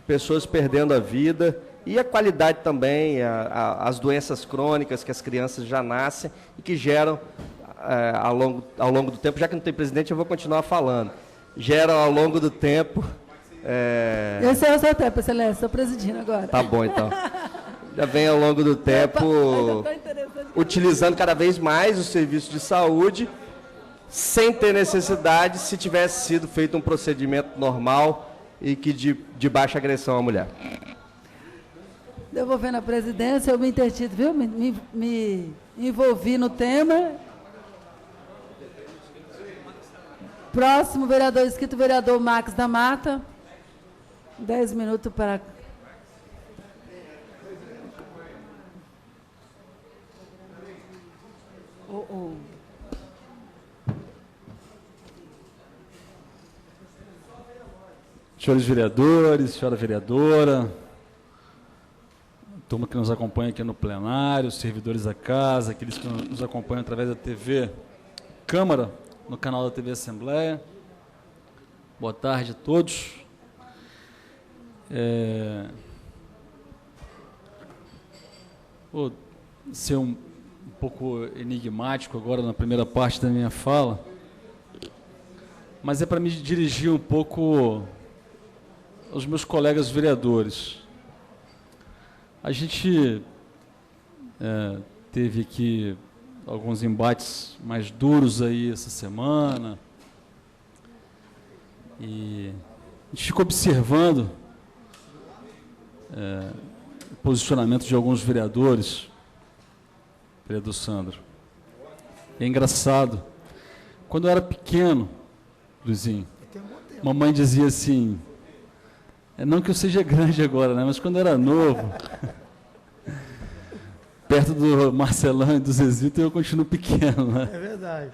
pessoas perdendo a vida e a qualidade também, as doenças crônicas que as crianças já nascem e que geram ao longo do tempo, já que não tem presidente, eu vou continuar falando, geram ao longo do tempo... Esse é o seu tempo, Excelência, estou presidindo agora. Tá bom, então. Já vem ao longo do tempo utilizando cada vez mais o serviço de saúde, sem ter necessidade, se tivesse sido feito um procedimento normal e que de baixa agressão à mulher. Devolvendo a presidência, eu me intertive, viu? Me envolvi no tema. Próximo vereador inscrito, vereador Max da Mata. 10 minutos para... Senhores vereadores, senhora vereadora, turma que nos acompanha aqui no plenário, servidores da casa, aqueles que nos acompanham através da TV Câmara, no canal da TV Assembleia. Boa tarde a todos. Vou ser um pouco enigmático agora na primeira parte da minha fala, mas é para me dirigir um pouco aos meus colegas vereadores. A gente teve aqui alguns embates mais duros aí essa semana e a gente ficou observando o posicionamento de alguns vereadores, vereador Sandro. É engraçado. Quando eu era pequeno, Luizinho, mamãe dizia assim, não que eu seja grande agora, né, mas quando eu era novo, perto do Marcelão e do Zezito, eu continuo pequeno, né? É verdade.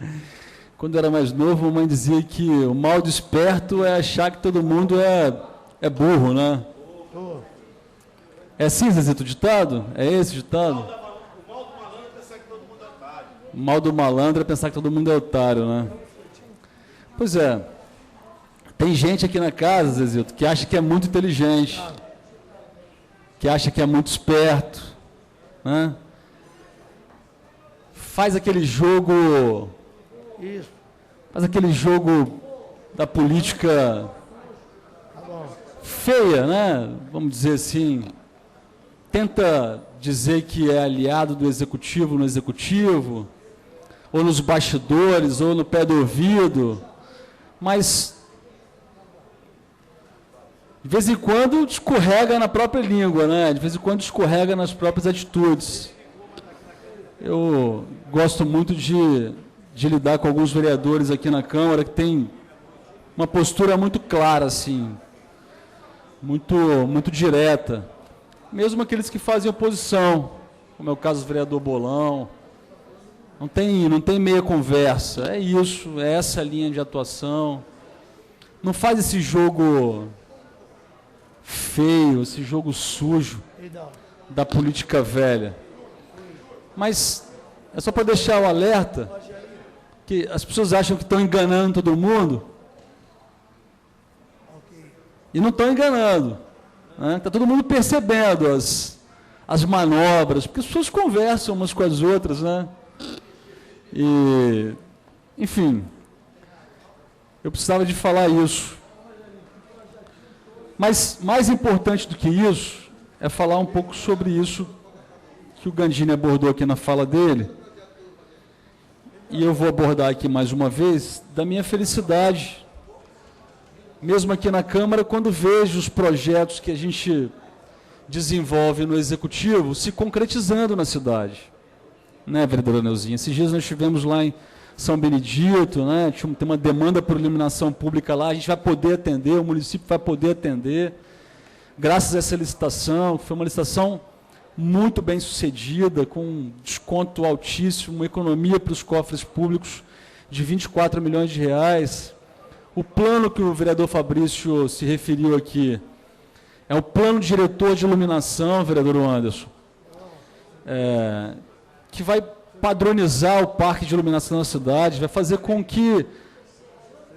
Quando eu era mais novo, a mamãe dizia que o mal do esperto é achar que todo mundo é burro, né? É assim, Zezito, o ditado? É esse o ditado? O mal do malandro é pensar que todo mundo é otário. O mal do malandro é pensar que todo mundo é otário, né? Pois é. Tem gente aqui na casa, Zezito, que acha que é muito inteligente, que acha que é muito esperto, né? Faz aquele jogo... Isso. Faz aquele jogo da política feia, né? Vamos dizer assim. Tenta dizer que é aliado do executivo no executivo, ou nos bastidores, ou no pé do ouvido, mas de vez em quando escorrega na própria língua, né? De vez em quando escorrega nas próprias atitudes. Eu gosto muito de lidar com alguns vereadores aqui na Câmara que tem uma postura muito clara, assim, muito direta. Mesmo aqueles que fazem oposição, como é o caso do vereador Bolão. Não tem meia conversa, é isso, é essa linha de atuação. Não faz esse jogo feio, esse jogo sujo da política velha. Mas é só para deixar o alerta que as pessoas acham que estão enganando todo mundo e não estão enganando. Está todo mundo percebendo as manobras, porque as pessoas conversam umas com as outras, né? E, enfim, eu precisava de falar isso. Mas mais importante do que isso é falar um pouco sobre isso que o Gandini abordou aqui na fala dele. E eu vou abordar aqui mais uma vez da minha felicidade, mesmo aqui na Câmara, quando vejo os projetos que a gente desenvolve no Executivo se concretizando na cidade. Né, vereadora Neuzinha? Esses dias nós estivemos lá em São Benedito, né? Tem uma demanda por iluminação pública lá, a gente vai poder atender, o município vai poder atender, graças a essa licitação, que foi uma licitação muito bem sucedida, com um desconto altíssimo, uma economia para os cofres públicos de 24 milhões de reais. O plano que o vereador Fabrício se referiu aqui é o plano diretor de iluminação, vereador Anderson, que vai padronizar o parque de iluminação da cidade, vai fazer com que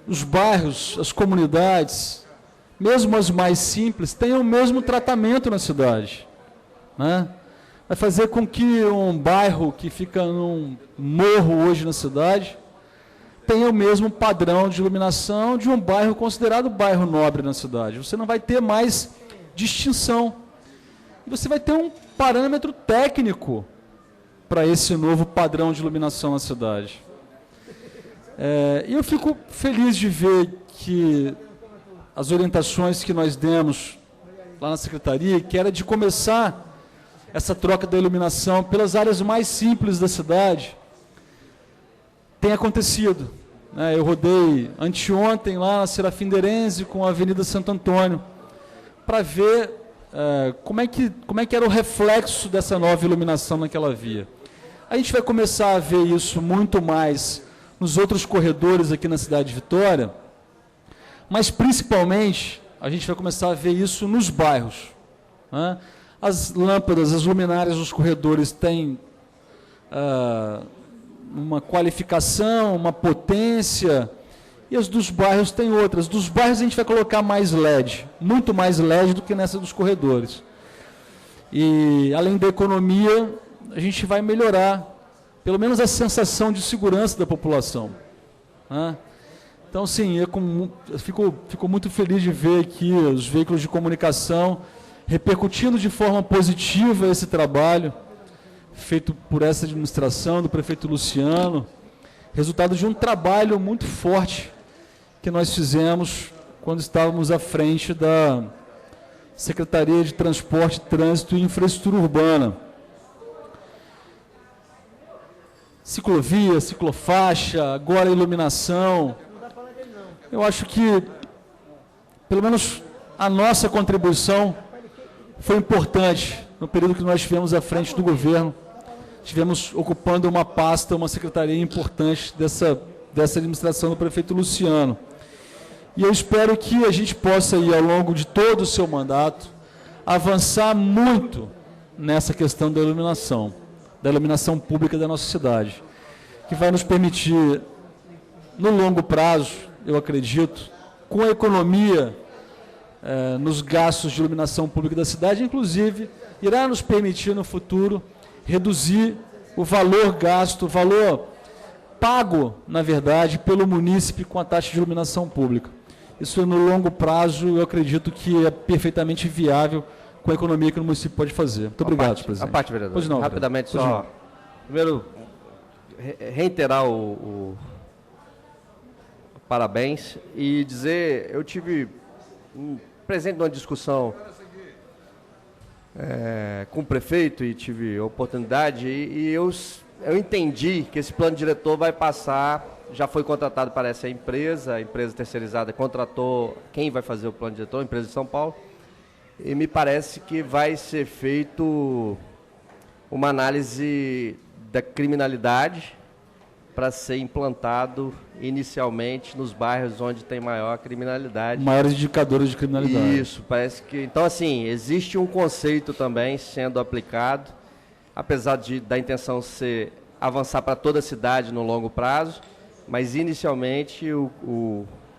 os bairros, as comunidades, mesmo as mais simples, tenham o mesmo tratamento na cidade, né? Vai fazer com que um bairro que fica num morro hoje na cidade tenha o mesmo padrão de iluminação de um bairro considerado bairro nobre na cidade. Você não vai ter mais distinção. E você vai ter um parâmetro técnico para esse novo padrão de iluminação na cidade. E eu fico feliz de ver que as orientações que nós demos lá na Secretaria, que era de começar essa troca da iluminação pelas áreas mais simples da cidade, tem acontecido. Eu rodei anteontem lá na Serafim Derenze com a Avenida Santo Antônio, para ver como é que era o reflexo dessa nova iluminação naquela via. A gente vai começar a ver isso muito mais nos outros corredores aqui na cidade de Vitória, mas principalmente a gente vai começar a ver isso nos bairros, né? As lâmpadas, as luminárias dos corredores têm uma qualificação, uma potência, e as dos bairros têm outras. Dos bairros a gente vai colocar mais LED, muito mais LED do que nessa dos corredores. E além da economia, a gente vai melhorar, pelo menos a sensação de segurança da população, né? Então, sim, eu fico muito feliz de ver aqui os veículos de comunicação repercutindo de forma positiva esse trabalho feito por essa administração do prefeito Luciano, resultado de um trabalho muito forte que nós fizemos quando estávamos à frente da Secretaria de Transporte, Trânsito e Infraestrutura Urbana. Ciclovia, ciclofaixa, agora iluminação. Eu acho que, pelo menos, a nossa contribuição foi importante no período que nós estivemos à frente do governo. Estivemos ocupando uma pasta, uma secretaria importante dessa administração do prefeito Luciano. E eu espero que a gente possa, aí, ao longo de todo o seu mandato, avançar muito nessa questão da iluminação pública da nossa cidade, que vai nos permitir, no longo prazo, eu acredito, com a economia nos gastos de iluminação pública da cidade, inclusive, irá nos permitir no futuro reduzir o valor gasto, o valor pago, na verdade, pelo munícipe com a taxa de iluminação pública. Isso, no longo prazo, eu acredito que é perfeitamente viável com a economia que o município pode fazer. Muito obrigado, presidente. A parte, vereador. Pois não, rapidamente, pois só... não. Primeiro, reiterar o parabéns e dizer, eu tive presente numa discussão com o prefeito e tive a oportunidade e eu entendi que esse plano diretor vai passar, já foi contratado para essa empresa, a empresa terceirizada contratou quem vai fazer o plano diretor, a empresa de São Paulo, e me parece que vai ser feito uma análise da criminalidade para ser implantado inicialmente nos bairros onde tem maior criminalidade. Maiores indicadores de criminalidade. Isso, parece que... Então, assim, existe um conceito também sendo aplicado, apesar da intenção ser avançar para toda a cidade no longo prazo, mas inicialmente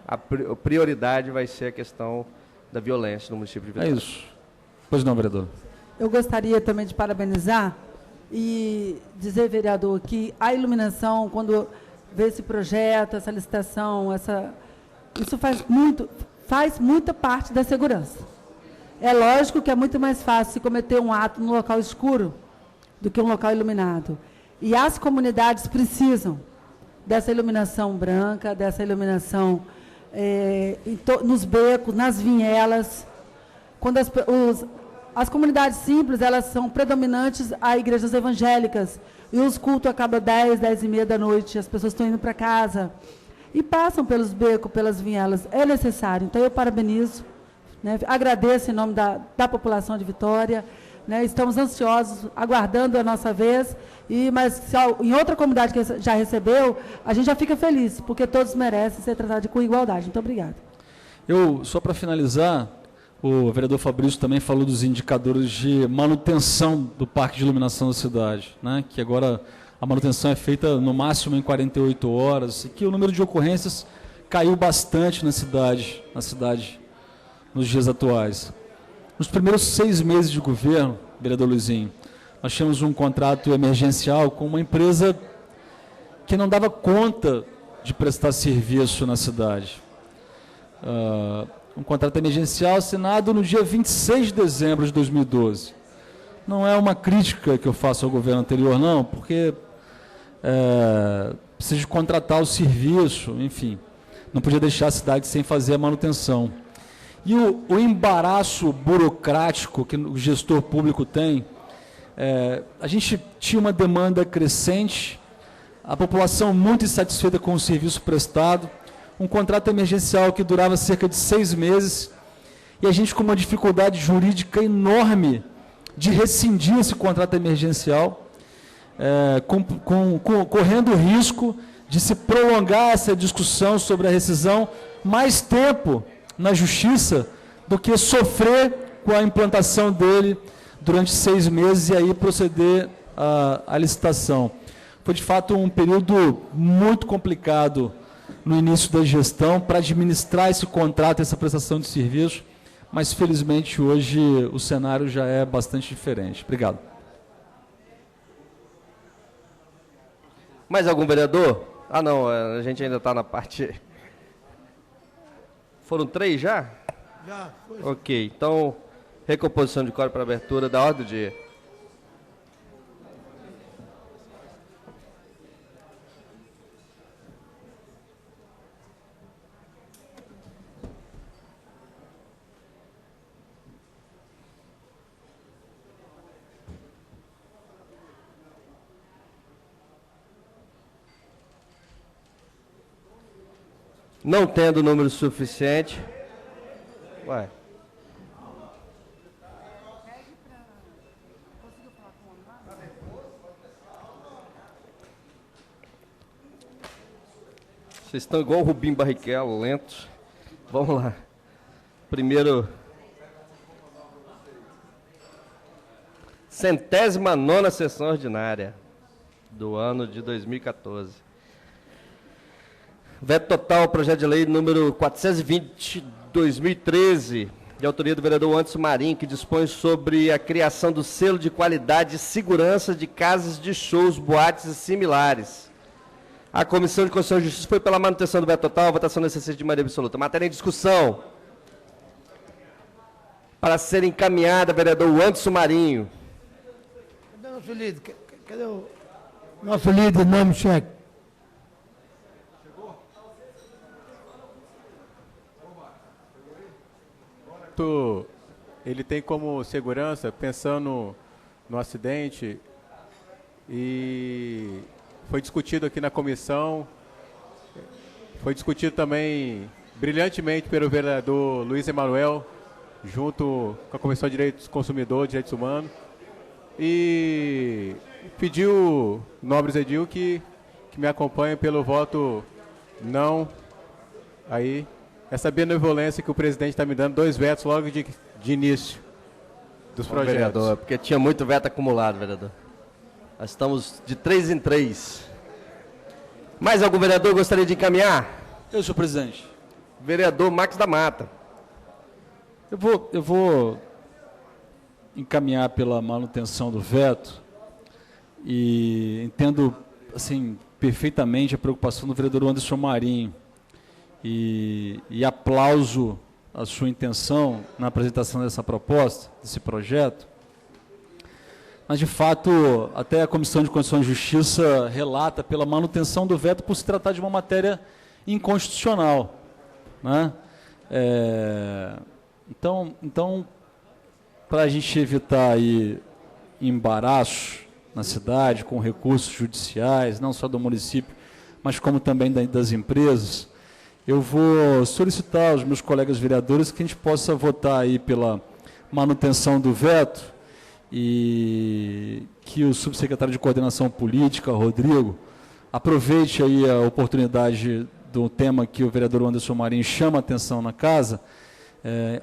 a prioridade vai ser a questão da violência no município de Vitória. É isso. Pois não, vereador. Eu gostaria também de parabenizar e dizer, vereador, que a iluminação, quando vê esse projeto, essa licitação, isso faz muita parte da segurança. É lógico que é muito mais fácil se cometer um ato no local escuro do que um local iluminado. E as comunidades precisam dessa iluminação branca, dessa iluminação nos becos, nas vielas. Quando as comunidades simples, elas são predominantes a igrejas evangélicas. E os cultos acabam 10h30 da noite, as pessoas estão indo para casa. E passam pelos becos, pelas vielas. É necessário. Então, eu parabenizo, né, agradeço em nome da população de Vitória. Né, estamos ansiosos, aguardando a nossa vez. Mas se em outra comunidade que já recebeu, a gente já fica feliz, porque todos merecem ser tratados com igualdade. Muito obrigada. Só para finalizar, O vereador Fabrício também falou dos indicadores de manutenção do parque de iluminação da cidade, né? Que agora a manutenção é feita no máximo em 48 horas, e que o número de ocorrências caiu bastante na cidade nos dias atuais. Nos primeiros 6 meses de governo, vereador Luizinho, nós tínhamos um contrato emergencial com uma empresa que não dava conta de prestar serviço na cidade. Um contrato emergencial assinado no dia 26 de dezembro de 2012. Não é uma crítica que eu faço ao governo anterior, não, porque precisa de contratar o serviço, enfim, não podia deixar a cidade sem fazer a manutenção. E o embaraço burocrático que o gestor público tem, a gente tinha uma demanda crescente, a população muito insatisfeita com o serviço prestado, um contrato emergencial que durava cerca de 6 meses, e a gente com uma dificuldade jurídica enorme de rescindir esse contrato emergencial, correndo o risco de se prolongar essa discussão sobre a rescisão mais tempo na justiça do que sofrer com a implantação dele durante 6 meses e aí proceder à licitação. Foi, de fato, um período muito complicado no início da gestão para administrar esse contrato, essa prestação de serviço, mas, felizmente, hoje o cenário já é bastante diferente. Obrigado. Mais algum vereador? Ah, não, a gente ainda está na parte... Foram 3 já? Já, foi. Ok, então, recomposição de quórum para abertura da ordem do dia. Não tendo número suficiente. Ué. Vocês estão igual o Rubim Barrichello, lentos. Vamos lá. Primeiro. 109ª sessão ordinária do ano de 2014. Veto total, projeto de lei número 420/2013, de autoria do vereador Anderson Marinho, que dispõe sobre a criação do selo de qualidade e segurança de casas de shows, boates e similares. A Comissão de Constituição e Justiça foi pela manutenção do veto total, a votação necessita de maioria absoluta. Matéria em discussão. Para ser encaminhada, vereador Anderson Marinho. Cadê o nosso líder? Cadê o nosso líder, nome cheque? Ele tem como segurança, pensando no acidente, e foi discutido aqui na comissão, foi discutido também brilhantemente pelo vereador Luiz Emanuel, junto com a Comissão de Direitos do Consumidor, Direitos Humanos, e pediu, nobre Zedil, que me acompanhe pelo voto não, aí, essa benevolência que o presidente está me dando, 2 vetos logo de início dos projetos. Vereador, porque tinha muito veto acumulado, vereador. Nós estamos de 3 em 3. Mais algum vereador gostaria de encaminhar? Eu, senhor presidente. Vereador Max da Mata. Eu vou encaminhar pela manutenção do veto e entendo, assim, perfeitamente a preocupação do vereador Anderson Marinho. E aplauso a sua intenção na apresentação dessa proposta, desse projeto. Mas, de fato, até a Comissão de Constituição e Justiça relata pela manutenção do veto por se tratar de uma matéria inconstitucional, né? Então, para a gente evitar aí embaraço na cidade com recursos judiciais, não só do município, mas como também das empresas, eu vou solicitar aos meus colegas vereadores que a gente possa votar aí pela manutenção do veto e que o subsecretário de Coordenação Política, Rodrigo, aproveite aí a oportunidade do tema que o vereador Anderson Marinho chama a atenção na casa,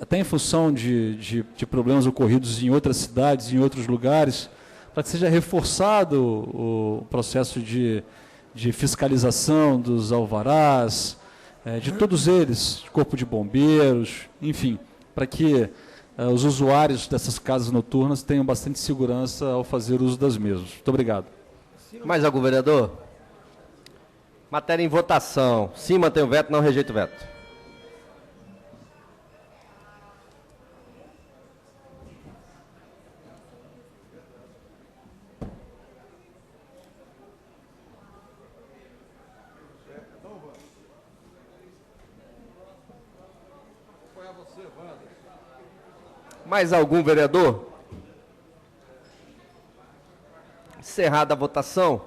até em função de problemas ocorridos em outras cidades, em outros lugares, para que seja reforçado o processo de fiscalização dos alvarás, de todos eles, Corpo de Bombeiros, enfim, para que os usuários dessas casas noturnas tenham bastante segurança ao fazer uso das mesmas. Muito obrigado. Mais algum vereador? Matéria em votação. Sim, mantém o veto, não rejeita o veto. Mais algum vereador? Encerrada a votação.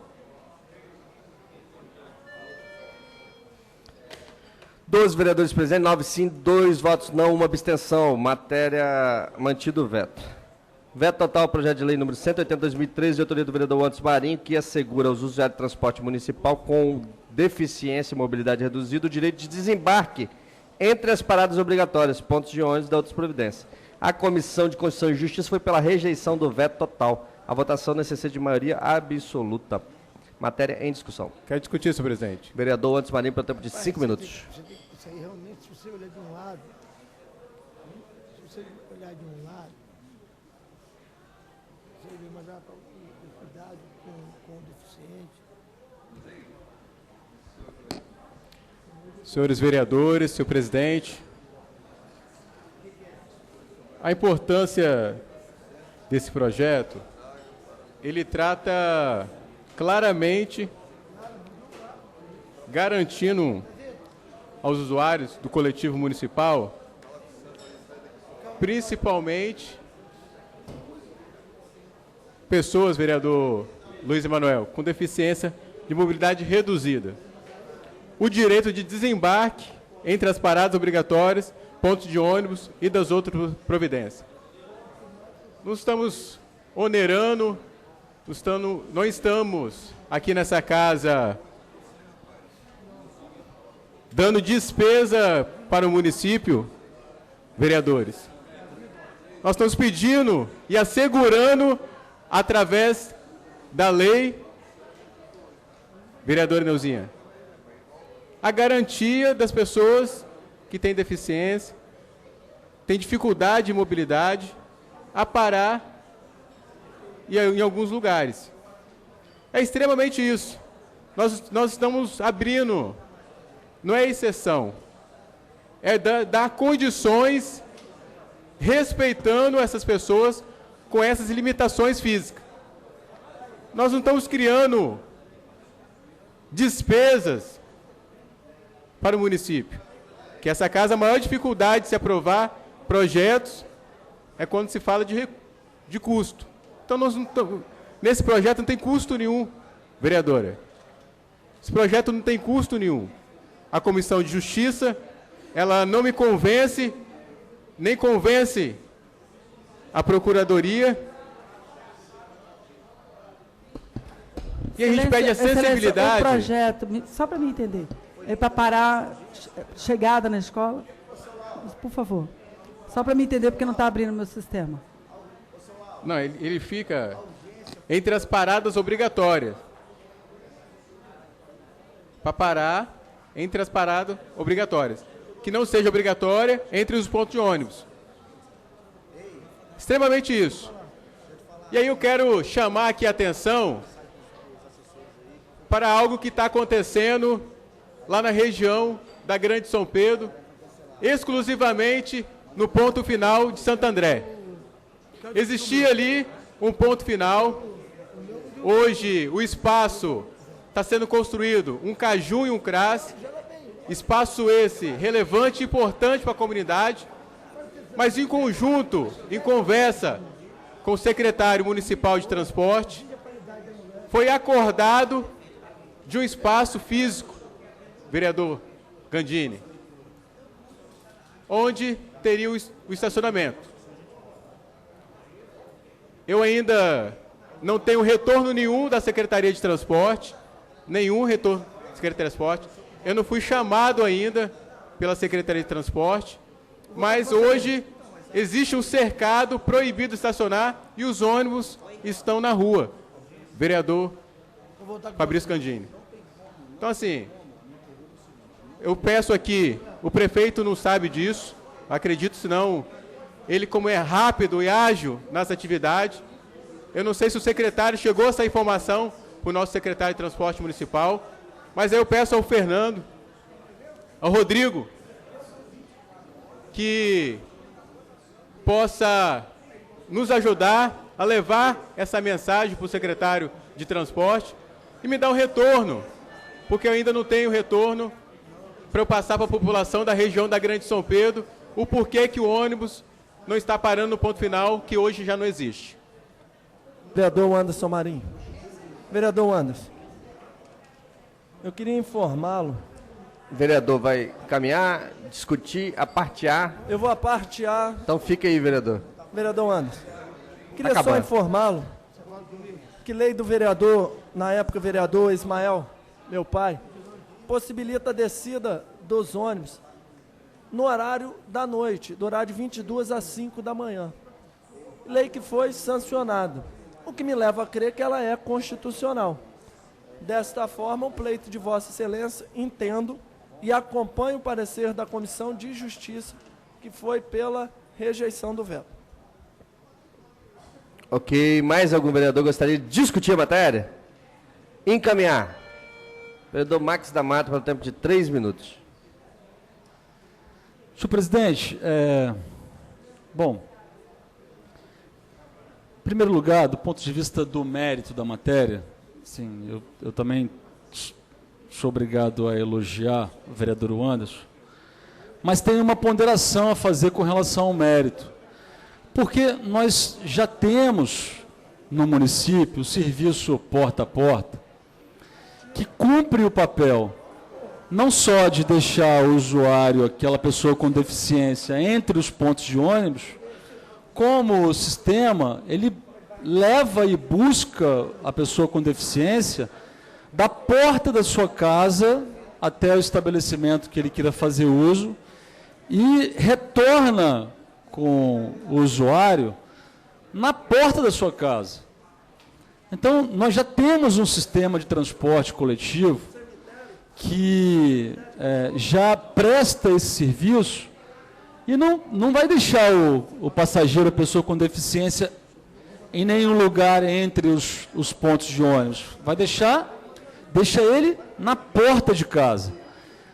12 vereadores presentes, 9 sim, 2 votos não, 1 abstenção. Matéria mantido o veto. Veto total ao projeto de lei número 180/2013, de autoria do vereador Anderson Marinho, que assegura aos usuários de transporte municipal com deficiência e mobilidade reduzida o direito de desembarque entre as paradas obrigatórias, pontos de ônibus e da outras providências. A Comissão de Constituição e Justiça foi pela rejeição do veto total. A votação necessita de maioria absoluta. Matéria em discussão. Quer discutir, senhor presidente? Vereador Anderson Marinho, para o tempo de 5 minutos. Isso aí realmente, se você olhar de um lado, você vê mais cuidado com o deficiente. Senhores vereadores, senhor presidente, a importância desse projeto, ele trata claramente garantindo aos usuários do coletivo municipal, principalmente pessoas, vereador Luiz Emanuel, com deficiência de mobilidade reduzida, o direito de desembarque entre as paradas obrigatórias, pontos de ônibus e das outras providências. Não estamos onerando, não estamos aqui nessa casa dando despesa para o município, vereadores. Nós estamos pedindo e assegurando, através da lei, vereadora Neuzinha, a garantia das pessoas que têm deficiência, têm dificuldade de mobilidade, a parar em alguns lugares. É extremamente isso. Nós estamos abrindo, não é exceção, é dar condições respeitando essas pessoas com essas limitações físicas. Nós não estamos criando despesas para o município. Que essa casa, a maior dificuldade de se aprovar projetos é quando se fala de custo. Então, nesse projeto não tem custo nenhum, vereadora. Esse projeto não tem custo nenhum. A Comissão de Justiça, ela não me convence, nem convence a Procuradoria. E a gente pede a sensibilidade. O projeto, só para me entender, é para parar chegada na escola? Por favor. Só para me entender, porque não está abrindo o meu sistema. Não, ele fica entre as paradas obrigatórias. Para parar entre as paradas obrigatórias. Que não seja obrigatória entre os pontos de ônibus. Extremamente isso. E aí eu quero chamar aqui a atenção para algo que está acontecendo lá na região da Grande São Pedro, exclusivamente no ponto final de Santo André. Existia ali um ponto final, hoje o espaço está sendo construído, um caju e um CRAS, espaço esse relevante e importante para a comunidade, mas em conjunto, em conversa com o secretário municipal de transporte, foi acordado de um espaço físico, vereador Gandini, onde teria o estacionamento. Eu ainda não tenho retorno nenhum da Secretaria de Transporte, nenhum retorno da Secretaria de Transporte. Eu não fui chamado ainda pela Secretaria de Transporte. mas hoje existe um cercado proibido de estacionar e os ônibus estão na rua. Vereador Fabrício Candini. Então, assim, eu peço aqui, o prefeito não sabe disso, acredito, senão ele, como é rápido e ágil nas atividades, eu não sei se o secretário chegou essa informação para o nosso secretário de Transporte Municipal, mas aí eu peço ao Fernando, ao Rodrigo, que possa nos ajudar a levar essa mensagem para o secretário de Transporte e me dar um retorno, porque eu ainda não tenho retorno para eu passar para a população da região da Grande São Pedro o porquê que o ônibus não está parando no ponto final, que hoje já não existe. Vereador Anderson Marinho. Vereador Anderson, eu queria informá-lo. O vereador vai caminhar, discutir a parte A. Eu vou a parte A. Então fica aí, vereador. Vereador Anderson, queria só informá-lo que lei do vereador, na época vereador Ismael, meu pai, possibilita a descida dos ônibus no horário da noite, do horário de 22 às 5 da manhã. Lei que foi sancionada, o que me leva a crer que ela é constitucional. Desta forma, o pleito de Vossa Excelência, entendo e acompanho o parecer da Comissão de Justiça, que foi pela rejeição do veto. Ok, mais algum vereador gostaria de discutir a matéria? Encaminhar. Vereador Max da Mata, para o tempo de 3 minutos. Senhor presidente, bom, em primeiro lugar, do ponto de vista do mérito da matéria, sim, eu também sou obrigado a elogiar o vereador Anderson, mas tem uma ponderação a fazer com relação ao mérito, porque nós já temos no município o serviço porta a porta, que cumpre o papel não só de deixar o usuário, aquela pessoa com deficiência, entre os pontos de ônibus, como o sistema, ele leva e busca a pessoa com deficiência da porta da sua casa até o estabelecimento que ele queira fazer uso e retorna com o usuário na porta da sua casa. Então, nós já temos um sistema de transporte coletivo que já presta esse serviço e não vai deixar o passageiro, a pessoa com deficiência, em nenhum lugar entre os pontos de ônibus. Deixa ele na porta de casa.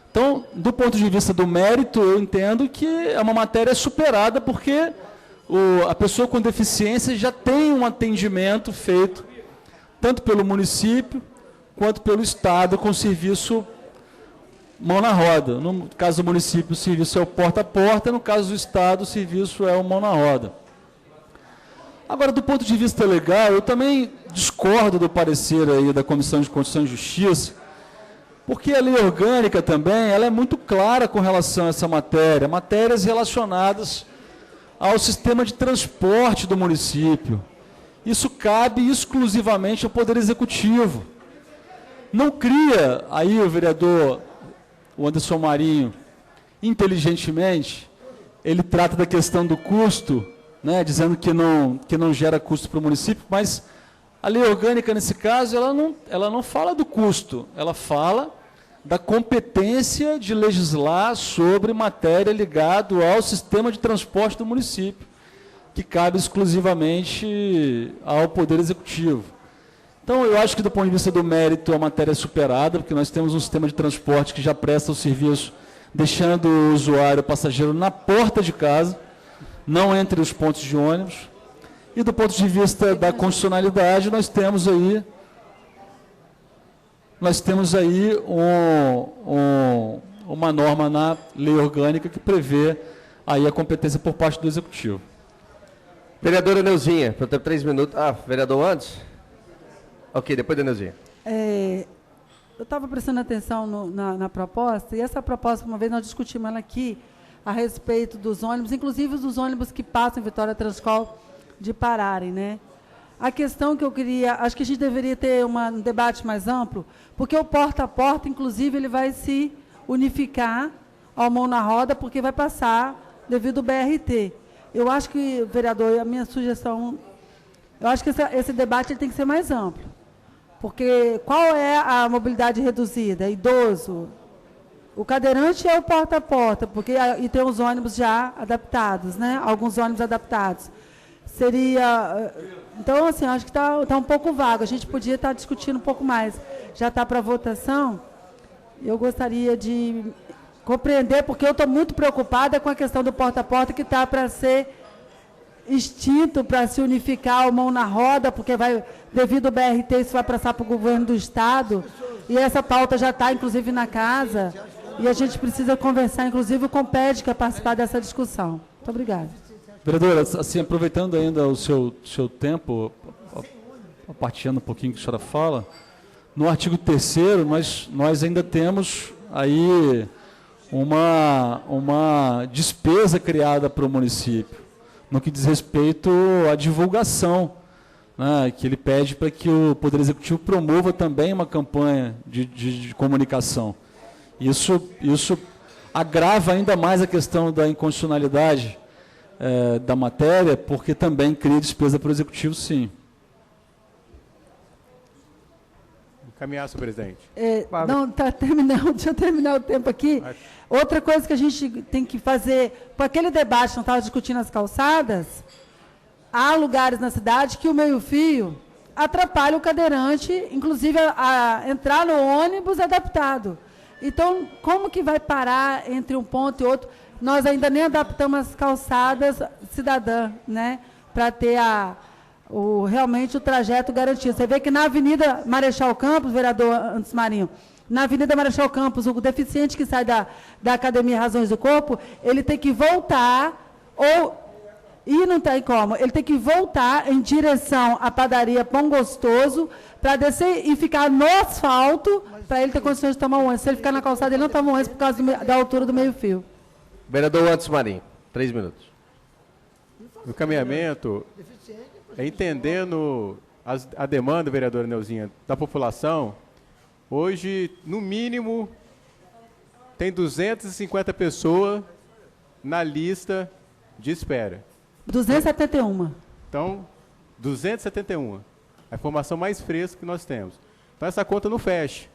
Então, do ponto de vista do mérito, eu entendo que é uma matéria superada, porque a pessoa com deficiência já tem um atendimento feito, tanto pelo município, quanto pelo Estado, com serviço mão na roda. No caso do município, o serviço é o porta a porta, no caso do Estado, o serviço é o mão na roda. Agora, do ponto de vista legal, eu também discordo do parecer aí da Comissão de Constituição e Justiça, porque a lei orgânica também, ela é muito clara com relação a essa matéria, matérias relacionadas ao sistema de transporte do município. Isso cabe exclusivamente ao Poder Executivo. Não cria, aí o vereador Anderson Marinho, inteligentemente, ele trata da questão do custo, né, dizendo que não gera custo para o município, mas a lei orgânica, nesse caso, ela não fala do custo, ela fala da competência de legislar sobre matéria ligada ao sistema de transporte do município, que cabe exclusivamente ao Poder Executivo. Então, eu acho que, do ponto de vista do mérito, a matéria é superada, porque nós temos um sistema de transporte que já presta o serviço, deixando o usuário, o passageiro, na porta de casa, não entre os pontos de ônibus. E, do ponto de vista da constitucionalidade, nós temos aí uma norma na lei orgânica que prevê aí a competência por parte do Executivo. Vereadora Neuzinha, para ter 3 minutos. Vereador Anderson? Ok, depois da Neuzinha. Eu estava prestando atenção na proposta, e essa proposta, uma vez nós discutimos ela aqui, a respeito dos ônibus, inclusive dos ônibus que passam em Vitória Transcol, de pararem, né? A questão que eu queria, acho que a gente deveria ter um debate mais amplo, porque o porta a porta, inclusive, ele vai se unificar ao mão na roda, porque vai passar devido ao BRT. Eu acho que, vereador, a minha sugestão, eu acho que esse debate ele tem que ser mais amplo. Porque qual é a mobilidade reduzida? Idoso. O cadeirante é o porta a porta, e tem os ônibus já adaptados, né? Alguns ônibus adaptados. Seria... Então, assim, acho que está um pouco vago. A gente podia estar discutindo um pouco mais. Já está para votação. Eu gostaria de compreender, porque eu estou muito preocupada com a questão do porta a porta, que está para ser extinto, para se unificar, mão na roda, porque devido ao BRT, isso vai passar para o governo do Estado, e essa pauta já está, inclusive, na casa, e a gente precisa conversar, inclusive, com o PED, que vai participar dessa discussão. Muito obrigada. Vereadora, assim, aproveitando ainda o seu tempo, partilhando um pouquinho que a senhora fala, no artigo 3º, nós ainda temos aí uma despesa criada para o município, no que diz respeito à divulgação, né, que ele pede para que o Poder Executivo promova também uma campanha de comunicação. Isso agrava ainda mais a questão da inconstitucionalidade da matéria, porque também cria despesa para o Executivo, sim. Caminhar, senhor presidente. Não, está terminando, deixa eu terminar o tempo aqui. Outra coisa que a gente tem que fazer, com aquele debate, não estava discutindo as calçadas, há lugares na cidade que o meio-fio atrapalha o cadeirante, inclusive a entrar no ônibus adaptado. Então, como que vai parar entre um ponto e outro? Nós ainda nem adaptamos as calçadas cidadã, né, para ter realmente o trajeto garantido. Você vê que na Avenida Marechal Campos, vereador Antes Marinho, na Avenida Marechal Campos, o deficiente que sai da Academia Razões do Corpo, ele tem que voltar, e não tem como, ele tem que voltar em direção à padaria Pão Gostoso, para descer e ficar no asfalto, para ele ter condições de tomar um ônibus. Se ele ficar na calçada, ele não toma um ônibus por causa da altura do meio-fio. Vereador Antes Marinho, 3 minutos. O caminhamento é entendendo a demanda, vereadora Neuzinha, da população. Hoje, no mínimo, tem 250 pessoas na lista de espera. 271. Então, 271. A informação mais fresca que nós temos. Então, essa conta não fecha.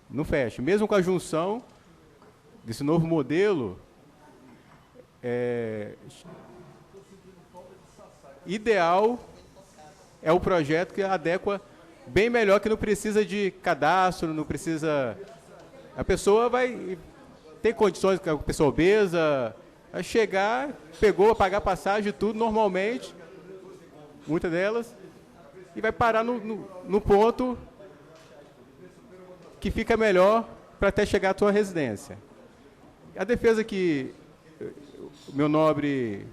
Não fecha. Mesmo com a junção desse novo modelo, ideal é o projeto que adequa bem melhor, que não precisa de cadastro, não precisa... A pessoa vai ter condições, a pessoa obesa, vai chegar, pegou, pagar passagem e tudo normalmente, muitas delas, e vai parar no ponto que fica melhor para até chegar à sua residência. A defesa que o meu nobre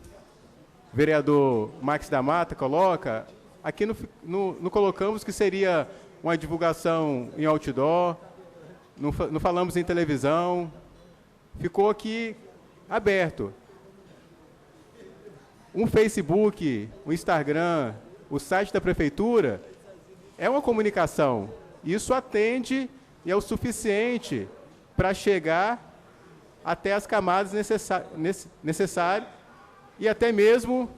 vereador Max da Mata coloca, aqui não colocamos que seria uma divulgação em outdoor, não falamos em televisão, ficou aqui aberto. Um Facebook, um Instagram, o site da prefeitura, é uma comunicação. Isso atende e é o suficiente para chegar até as camadas necessárias e até mesmo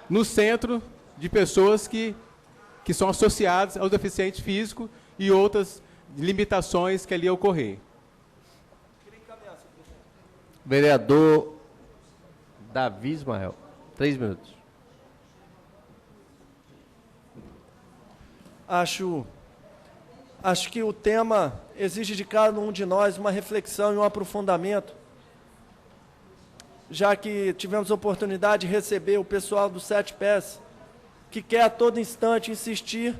no centro de pessoas que são associadas aos deficientes físicos e outras limitações que ali ocorrer. Vereador Davi Ismael, 3 minutos. Acho que o tema exige de cada um de nós uma reflexão e um aprofundamento, já que tivemos a oportunidade de receber o pessoal do 7 Pés, que quer a todo instante insistir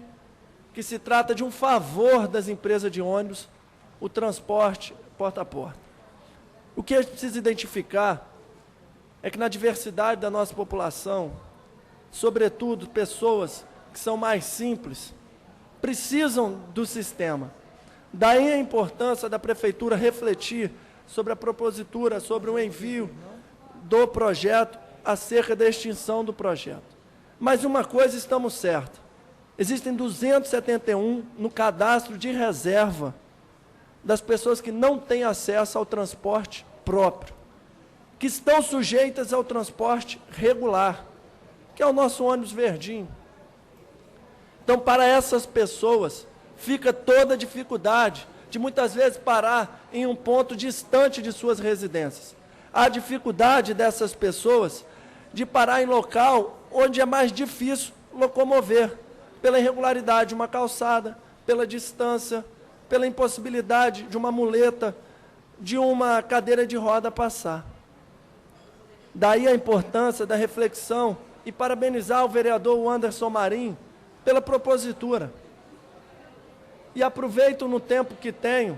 que se trata de um favor das empresas de ônibus, o transporte porta a porta. O que a gente precisa identificar é que na diversidade da nossa população, sobretudo pessoas que são mais simples, precisam do sistema. Daí a importância da prefeitura refletir sobre a propositura, sobre o envio do projeto acerca da extinção do projeto. Mas uma coisa estamos certos, existem 271 no cadastro de reserva das pessoas que não têm acesso ao transporte próprio, que estão sujeitas ao transporte regular, que é o nosso ônibus verdinho. Então, para essas pessoas, fica toda a dificuldade de muitas vezes parar em um ponto distante de suas residências. A dificuldade dessas pessoas de parar em local onde é mais difícil locomover, pela irregularidade de uma calçada, pela distância, pela impossibilidade de uma muleta, de uma cadeira de roda passar. Daí a importância da reflexão e parabenizar o vereador Anderson Marinho pela propositura. E aproveito no tempo que tenho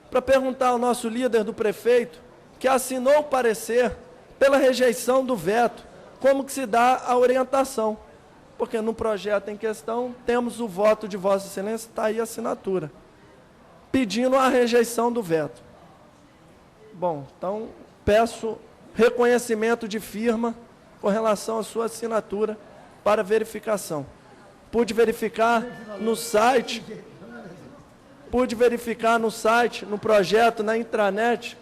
para perguntar ao nosso líder do prefeito, que assinou o parecer pela rejeição do veto, como que se dá a orientação. Porque no projeto em questão temos o voto de Vossa Excelência, está aí a assinatura, pedindo a rejeição do veto. Bom, então peço reconhecimento de firma com relação à sua assinatura para verificação. Pude verificar no site, no projeto, na intranet,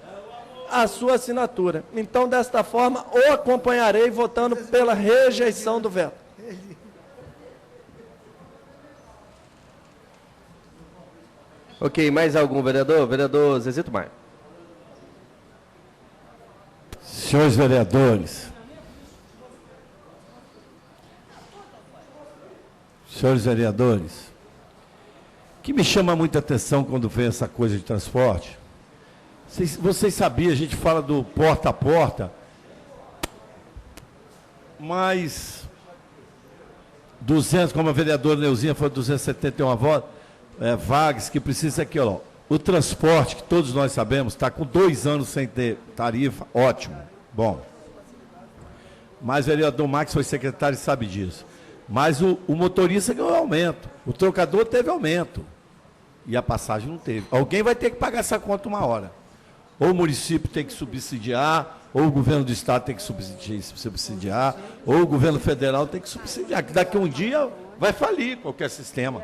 a sua assinatura. Então, desta forma, o acompanharei votando pela rejeição do veto. Ok, mais algum vereador? Vereador Zezito Maia. Senhores vereadores, o que me chama muita atenção quando vem essa coisa de transporte, vocês sabiam, a gente fala do porta a porta, mas 200, como a vereadora Neuzinha falou, 271 vagas, que precisa aqui, ó, o transporte, que todos nós sabemos, está com 2 anos sem ter tarifa, ótimo, bom. Mas o vereador Max foi secretário e sabe disso. Mas o motorista ganhou aumento, o trocador teve aumento, e a passagem não teve. Alguém vai ter que pagar essa conta uma hora. Ou o município tem que subsidiar, ou o governo do estado tem que subsidiar, ou o governo federal tem que subsidiar, que daqui a um dia vai falir qualquer sistema.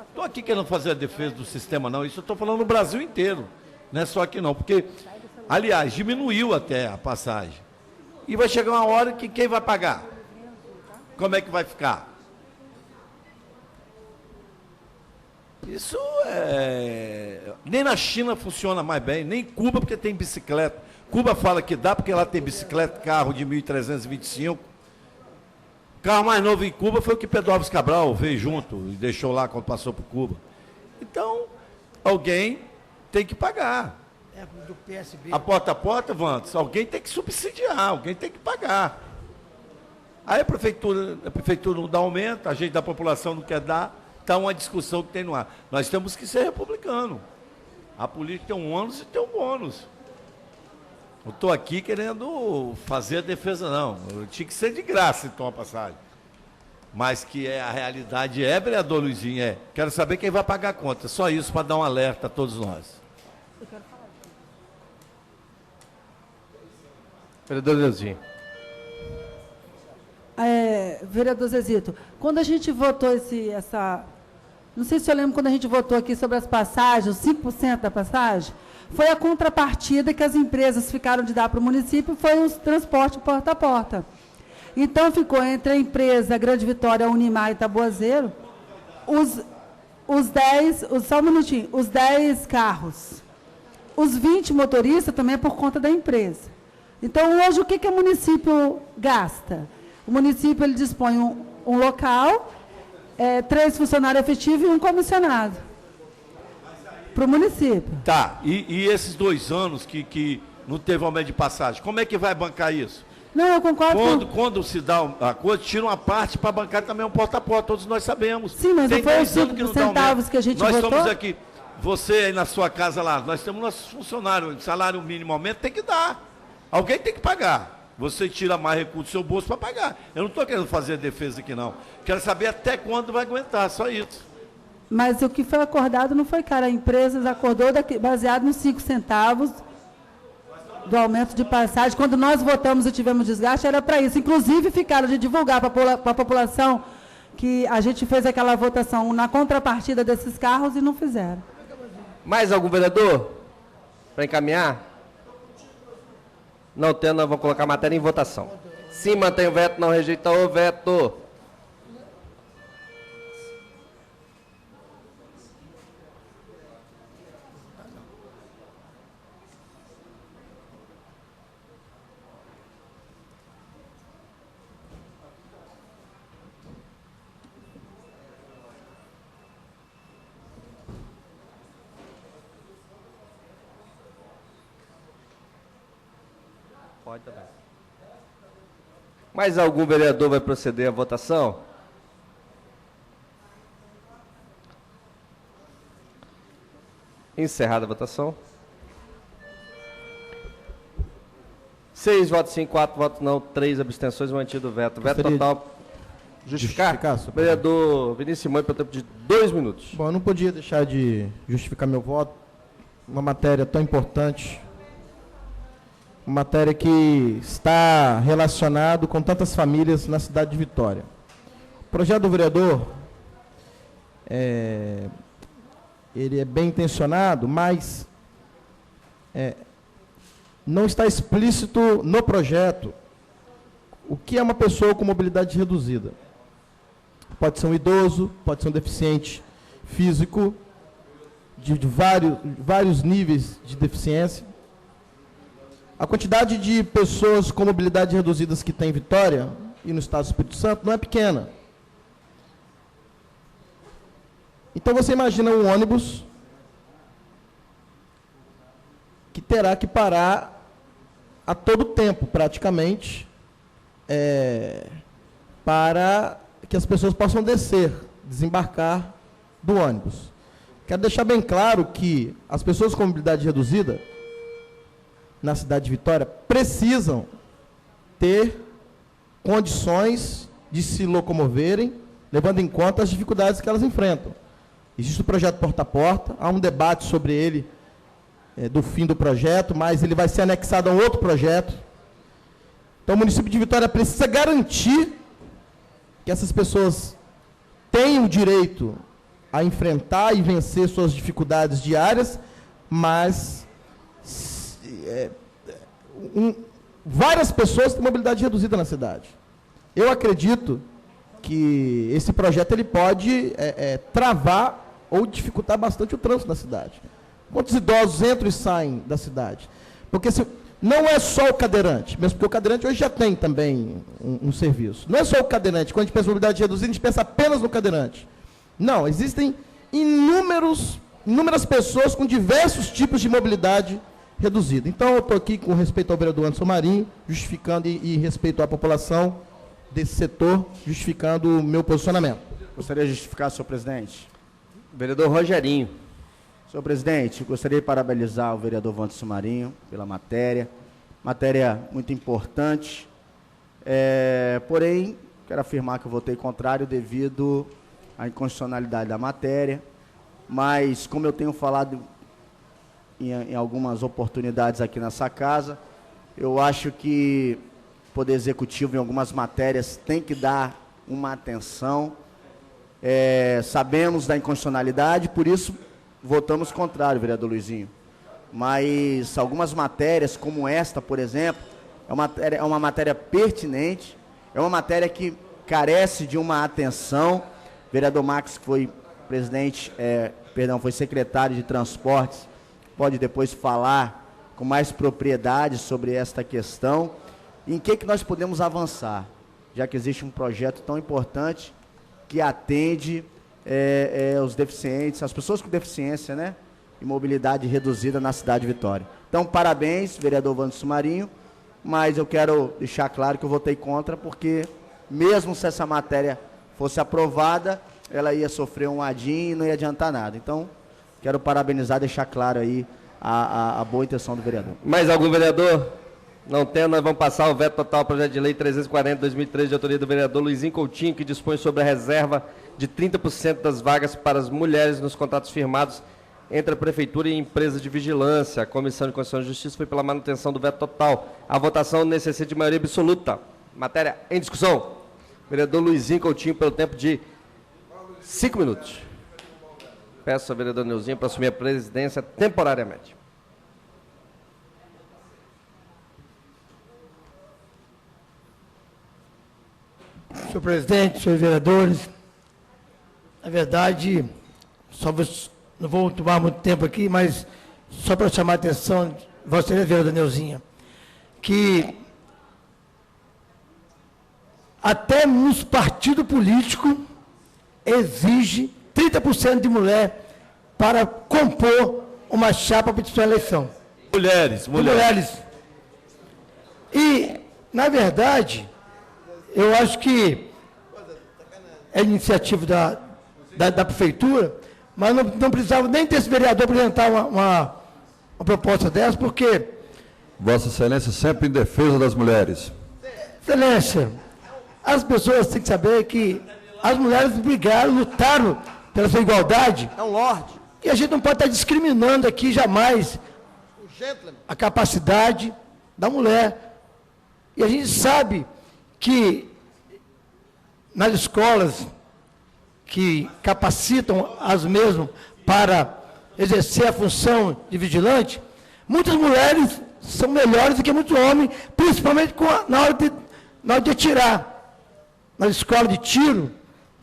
Estou aqui querendo fazer a defesa do sistema, não, isso eu estou falando no Brasil inteiro, não é só aqui não, porque, aliás, diminuiu até a passagem. E vai chegar uma hora que quem vai pagar? Como é que vai ficar? Isso nem na China funciona mais bem, nem em Cuba, porque tem bicicleta. Cuba fala que dá porque lá tem bicicleta, carro de 1.325. O carro mais novo em Cuba foi o que Pedro Alves Cabral veio junto e deixou lá quando passou por Cuba. Então, alguém tem que pagar. Do PSB. A porta, Vantos, alguém tem que subsidiar, alguém tem que pagar. Aí a prefeitura não dá aumento, a gente da população não quer dar, está uma discussão que tem no ar. Nós temos que ser republicano. A política tem um ônus e tem um bônus. Não estou aqui querendo fazer a defesa, não. Eu tinha que ser de graça, então, a passagem. Mas que a realidade vereador Luizinho, Quero saber quem vai pagar a conta. Só isso para dar um alerta a todos nós. Vereador Neuzinho. Vereador Zezito, quando a gente votou não sei se eu lembro quando a gente votou aqui sobre as passagens, os 5% da passagem, foi a contrapartida que as empresas ficaram de dar para o município, foi o transporte porta a porta. Então, ficou entre a empresa Grande Vitória, Unimar e Taboazeiro, os 10 carros. Os 20 motoristas também é por conta da empresa. Então, hoje, o que o município gasta? O município ele dispõe um local, 3 funcionários efetivos e um comissionado para o município. Tá, e esses 2 anos que não teve aumento de passagem, como é que vai bancar isso? Não, eu concordo. Quando se dá a coisa, tira uma parte para bancar também um porta a porta, todos nós sabemos. Sim, mas não foi os 5 centavos que a gente votou? Nós estamos aqui, você aí na sua casa lá, nós temos nossos funcionários, salário mínimo aumento, tem que dar. Alguém tem que pagar. Você tira mais recursos do seu bolso para pagar. Eu não estou querendo fazer defesa aqui, não. Quero saber até quando vai aguentar, só isso. Mas o que foi acordado não foi caro. A empresa acordou baseado nos 5 centavos do aumento de passagem. Quando nós votamos e tivemos desgaste, era para isso. Inclusive, ficaram de divulgar para a população que a gente fez aquela votação na contrapartida desses carros e não fizeram. Mais algum vereador? Para encaminhar? Não tendo, nós vamos colocar a matéria em votação. Sim, mantém o veto, não rejeita o veto. Pode também. Mais algum vereador vai proceder à votação? Encerrada a votação. 6 votos sim, 4 votos não, 3 abstenções, mantido o veto. Veto total. Justificar? Vereador Vinícius Simões, pelo tempo de 2 minutos. Bom, eu não podia deixar de justificar meu voto. Uma matéria tão importante. Uma matéria que está relacionado com tantas famílias na cidade de Vitória. O projeto do vereador, ele é bem intencionado, mas não está explícito no projeto o que é uma pessoa com mobilidade reduzida. Pode ser um idoso, pode ser um deficiente físico, de vários níveis de deficiência. A quantidade de pessoas com mobilidade reduzidas que tem em Vitória e no estado do Espírito Santo não é pequena. Então você imagina um ônibus que terá que parar a todo tempo, praticamente, para que as pessoas possam descer, desembarcar do ônibus. Quero deixar bem claro que as pessoas com mobilidade reduzida na cidade de Vitória precisam ter condições de se locomoverem, levando em conta as dificuldades que elas enfrentam. Existe o projeto Porta a Porta, há um debate sobre ele do fim do projeto, mas ele vai ser anexado a um outro projeto. Então o município de Vitória precisa garantir que essas pessoas tenham o direito a enfrentar e vencer suas dificuldades diárias, mas várias pessoas têm mobilidade reduzida na cidade. Eu acredito que esse projeto ele pode travar ou dificultar bastante o trânsito da cidade. Quantos idosos entram e saem da cidade? Porque não é só o cadeirante, mesmo porque o cadeirante hoje já tem também um serviço. Não é só o cadeirante. Quando a gente pensa em mobilidade reduzida, a gente pensa apenas no cadeirante. Não, existem inúmeras pessoas com diversos tipos de mobilidade reduzida. Então, eu estou aqui com respeito ao vereador Anderson Marinho, justificando e respeito à população desse setor, justificando o meu posicionamento. Gostaria de justificar, senhor presidente. Vereador Rogerinho. Senhor presidente, gostaria de parabenizar o vereador Anderson Marinho pela matéria muito importante, porém, quero afirmar que eu votei contrário devido à inconstitucionalidade da matéria, mas, como eu tenho falado em algumas oportunidades aqui nessa casa, eu acho que o Poder Executivo, em algumas matérias, tem que dar uma atenção. Sabemos da inconstitucionalidade, por isso votamos contrário, vereador Luizinho. Mas algumas matérias, como esta, por exemplo, é uma matéria pertinente, é uma matéria que carece de uma atenção. O vereador Max, que foi foi secretário de Transportes, pode depois falar com mais propriedade sobre esta questão. Em que nós podemos avançar, já que existe um projeto tão importante que atende os deficientes, as pessoas com deficiência, né, e mobilidade reduzida na cidade de Vitória. Então, parabéns, vereador Anderson Marinho, mas eu quero deixar claro que eu votei contra, porque mesmo se essa matéria fosse aprovada, ela ia sofrer um adinho e não ia adiantar nada. Então, quero parabenizar, deixar claro aí a boa intenção do vereador. Mais algum vereador? Não tendo, nós vamos passar o veto total ao projeto de lei 340/2013, de autoria do vereador Luizinho Coutinho, que dispõe sobre a reserva de 30% das vagas para as mulheres nos contratos firmados entre a Prefeitura e a empresa de vigilância. A Comissão de Constituição e Justiça foi pela manutenção do veto total. A votação necessita de maioria absoluta. Matéria em discussão. Vereador Luizinho Coutinho, pelo tempo de 5 minutos. Peço ao vereador Neuzinho para assumir a presidência temporariamente. senhor presidente, senhores vereadores. Na verdade, não vou tomar muito tempo aqui, mas só para chamar a atenção, vossa excelência, vereadora Neuzinha, que até nos partidos políticos exige 30% de mulher para compor uma chapa para disputar a eleição. Mulheres. E, na verdade, eu acho que é iniciativa da prefeitura, mas não precisava nem ter esse vereador apresentar uma proposta dessa, porque... Vossa Excelência sempre em defesa das mulheres. Excelência, as pessoas têm que saber que as mulheres brigaram, lutaram pela sua igualdade. É um lorde. E a gente não pode estar discriminando aqui jamais a capacidade da mulher. E a gente sabe que nas escolas que capacitam as mesmas para exercer a função de vigilante, muitas mulheres são melhores do que muitos homens, principalmente na hora de atirar. Na escola de tiro,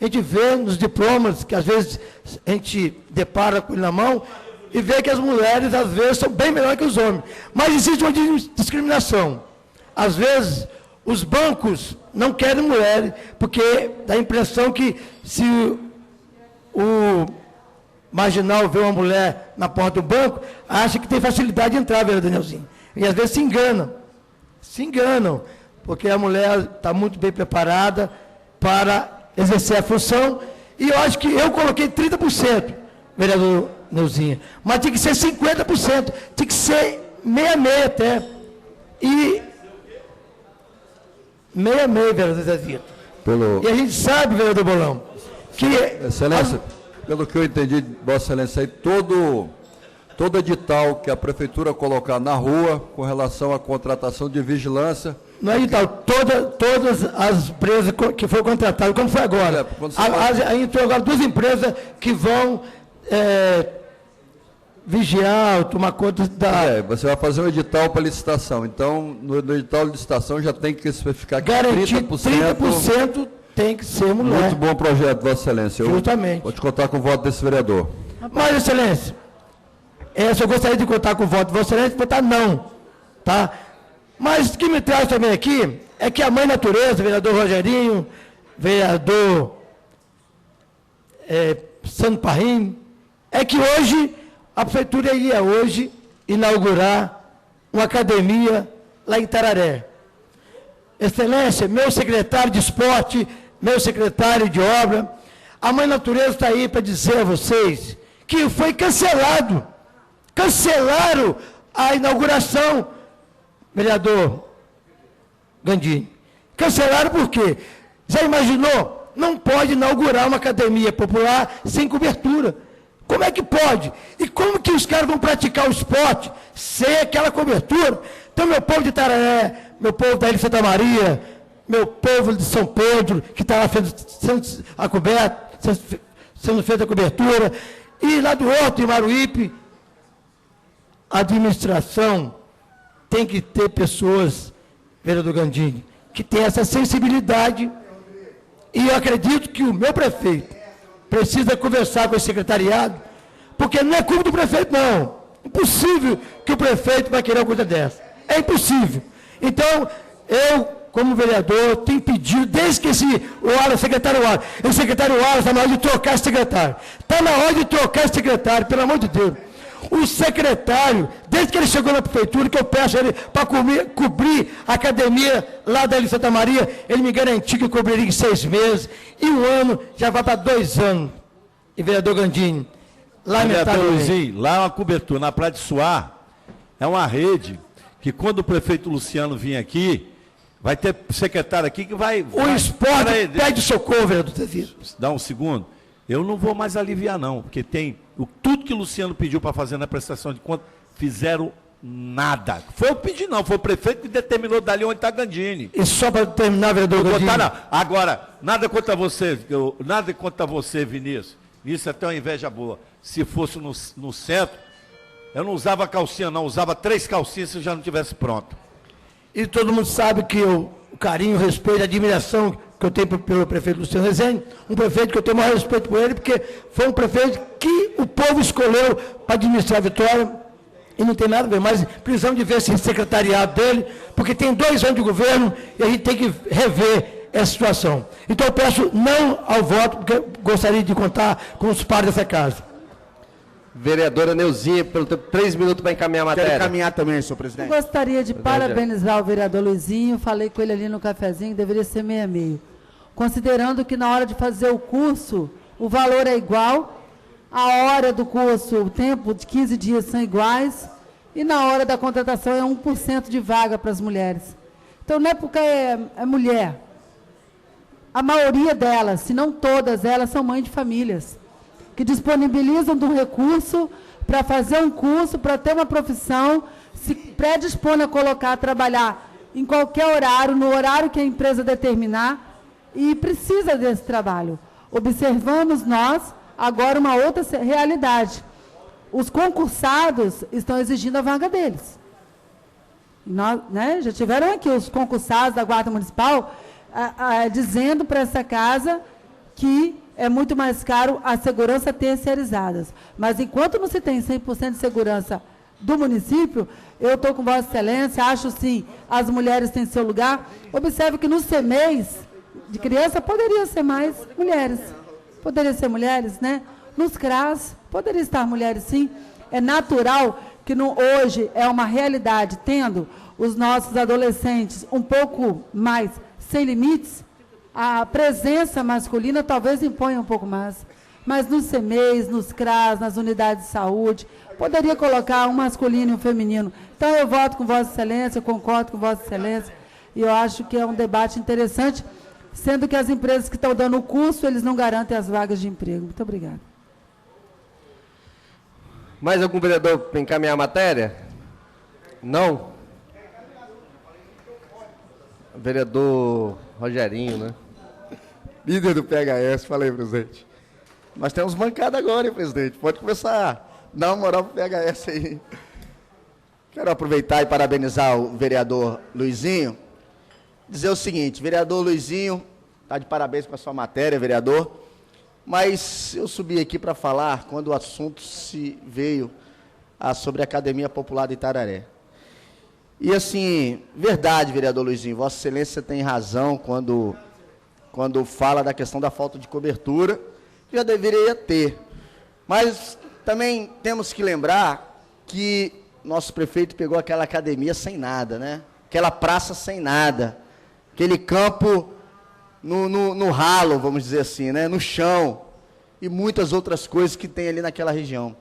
a gente vê nos diplomas, que às vezes a gente depara com ele na mão, e vê que as mulheres, às vezes, são bem melhores que os homens. Mas existe uma discriminação. Às vezes, os bancos não querem mulheres, porque dá a impressão que se o marginal vê uma mulher na porta do banco, acha que tem facilidade de entrar, vereador Danielzinho. E às vezes se enganam, porque a mulher está muito bem preparada para exercer a função, e eu acho que eu coloquei 30%, vereador Neuzinha, mas tinha que ser 50%, tinha que ser 66 até, e 66, vereador Zezito. E a gente sabe, vereador Bolão, que... Excelência, pelo que eu entendi, Vossa Excelência, aí todo edital que a prefeitura colocar na rua com relação à contratação de vigilância... Não é edital, todas as empresas que foram contratadas, como foi agora. Aí entrou agora 2 empresas que vão vigiar, tomar conta da... você vai fazer um edital para licitação, então no edital de licitação já tem que especificar que garantir 30% tem que ser mulher. Muito bom projeto, Vossa Excelência. Justamente. Vou te contar com o voto desse vereador. Mas, Excelência, eu gostaria de contar com o voto de Vossa Excelência e votar não. Tá? Mas o que me traz também aqui é que a Mãe Natureza, vereador Rogerinho, vereador Sandro Parrim, é que hoje, a prefeitura ia hoje inaugurar uma academia lá em Tararé. Excelência, meu secretário de esporte, meu secretário de obra, a Mãe Natureza está aí para dizer a vocês que foi cancelado. Cancelaram a inauguração, vereador Gandini. Cancelaram por quê? Já imaginou? Não pode inaugurar uma academia popular sem cobertura. Como é que pode? E como que os caras vão praticar o esporte sem aquela cobertura? Então, meu povo de Tararé, meu povo da Ilha de Santa Maria, meu povo de São Pedro, que está lá sendo feita a cobertura, e lá do outro, em Maruípe, a administração tem que ter pessoas, vereador Gandini, que tem essa sensibilidade, e eu acredito que o meu prefeito precisa conversar com esse secretariado, porque não é culpa do prefeito, não. Impossível que o prefeito vai querer uma coisa dessa. É impossível. Então, eu, como vereador, tenho pedido, desde que o secretário Wallace está na hora de trocar esse secretário. Está na hora de trocar esse secretário, pelo amor de Deus. O secretário, desde que ele chegou na prefeitura, que eu peço a ele para cobrir a academia lá da Ilha de Santa Maria, ele me garantiu que cobriria em 6 meses, e 1 ano já vai para 2 anos. E vereador Gandini, vereador Luizinho, lá é uma cobertura, na Praia de Suá, é uma rede que quando o prefeito Luciano vir aqui, vai ter secretário aqui que vai... O esporte pede socorro, vereador Zezito. Dá um segundo. Eu não vou mais aliviar, não, porque tem tudo que o Luciano pediu para fazer na prestação de contas, fizeram nada. Foi eu pedir, não, foi o prefeito que determinou dali onde está Gandini. E só para terminar, vereador Gandini. Agora, nada contra você, Vinícius. Isso é até uma inveja boa. Se fosse no centro, eu não usava calcinha, não, usava 3 calcinhas se eu já não tivesse pronto. E todo mundo sabe que o carinho, o respeito, a admiração que eu tenho pelo prefeito Luciano Rezende, um prefeito que eu tenho o maior respeito por ele, porque foi um prefeito que o povo escolheu para administrar a Vitória, e não tem nada a ver, mas precisamos de ver esse secretariado dele, porque tem 2 anos de governo e a gente tem que rever essa situação. Então eu peço não ao voto, porque eu gostaria de contar com os pares dessa casa. Vereadora Neuzinha, pelo tempo, 3 minutos para encaminhar a matéria. Quero encaminhar também, senhor Eu presidente. gostaria de parabenizar o vereador Luizinho, falei com ele ali no cafezinho, deveria ser 6,5. Considerando que na hora de fazer o curso, o valor é igual, a hora do curso, o tempo de 15 dias são iguais, e na hora da contratação é 1% de vaga para as mulheres. Então não é porque é mulher. A maioria delas, se não todas elas, são mães de famílias, que disponibilizam do recurso para fazer um curso, para ter uma profissão, se predispõe a colocar, a trabalhar em qualquer horário, no horário que a empresa determinar, e precisa desse trabalho. Observamos nós, agora, uma outra realidade. Os concursados estão exigindo a vaga deles. Nós, né, já tiveram aqui os concursados da Guarda Municipal dizendo para essa casa que é muito mais caro a segurança terceirizadas. Mas enquanto não se tem 100% de segurança do município, eu estou com Vossa Excelência, acho sim, as mulheres têm seu lugar. Observe que nos CMEs de criança poderia ser mais mulheres. Poderia ser mulheres, né? Nos CRAS, poderia estar mulheres sim. É natural que hoje é uma realidade, tendo os nossos adolescentes um pouco mais sem limites, a presença masculina talvez imponha um pouco mais. Mas nos CMEs, nos CRAS, nas unidades de saúde, poderia colocar um masculino e um feminino. Então eu voto com Vossa Excelência, eu concordo com Vossa Excelência, e eu acho que é um debate interessante, sendo que as empresas que estão dando o curso, eles não garantem as vagas de emprego. Muito obrigada. Mais algum vereador para encaminhar a matéria? Não? Vereador Rogerinho, né? Líder do PHS, falei, presidente. Nós temos bancada agora, hein, presidente? Pode começar a dar uma moral para o PHS aí. Quero aproveitar e parabenizar o vereador Luizinho. Dizer o seguinte, vereador Luizinho, está de parabéns com a sua matéria, vereador. Mas eu subi aqui para falar quando o assunto se veio sobre a Academia Popular de Itararé. E assim, verdade, vereador Luizinho, Vossa Excelência tem razão quando fala da questão da falta de cobertura, que já deveria ter. Mas também temos que lembrar que nosso prefeito pegou aquela academia sem nada, né? Aquela praça sem nada, aquele campo no ralo, vamos dizer assim, né? No chão, e muitas outras coisas que tem ali naquela região.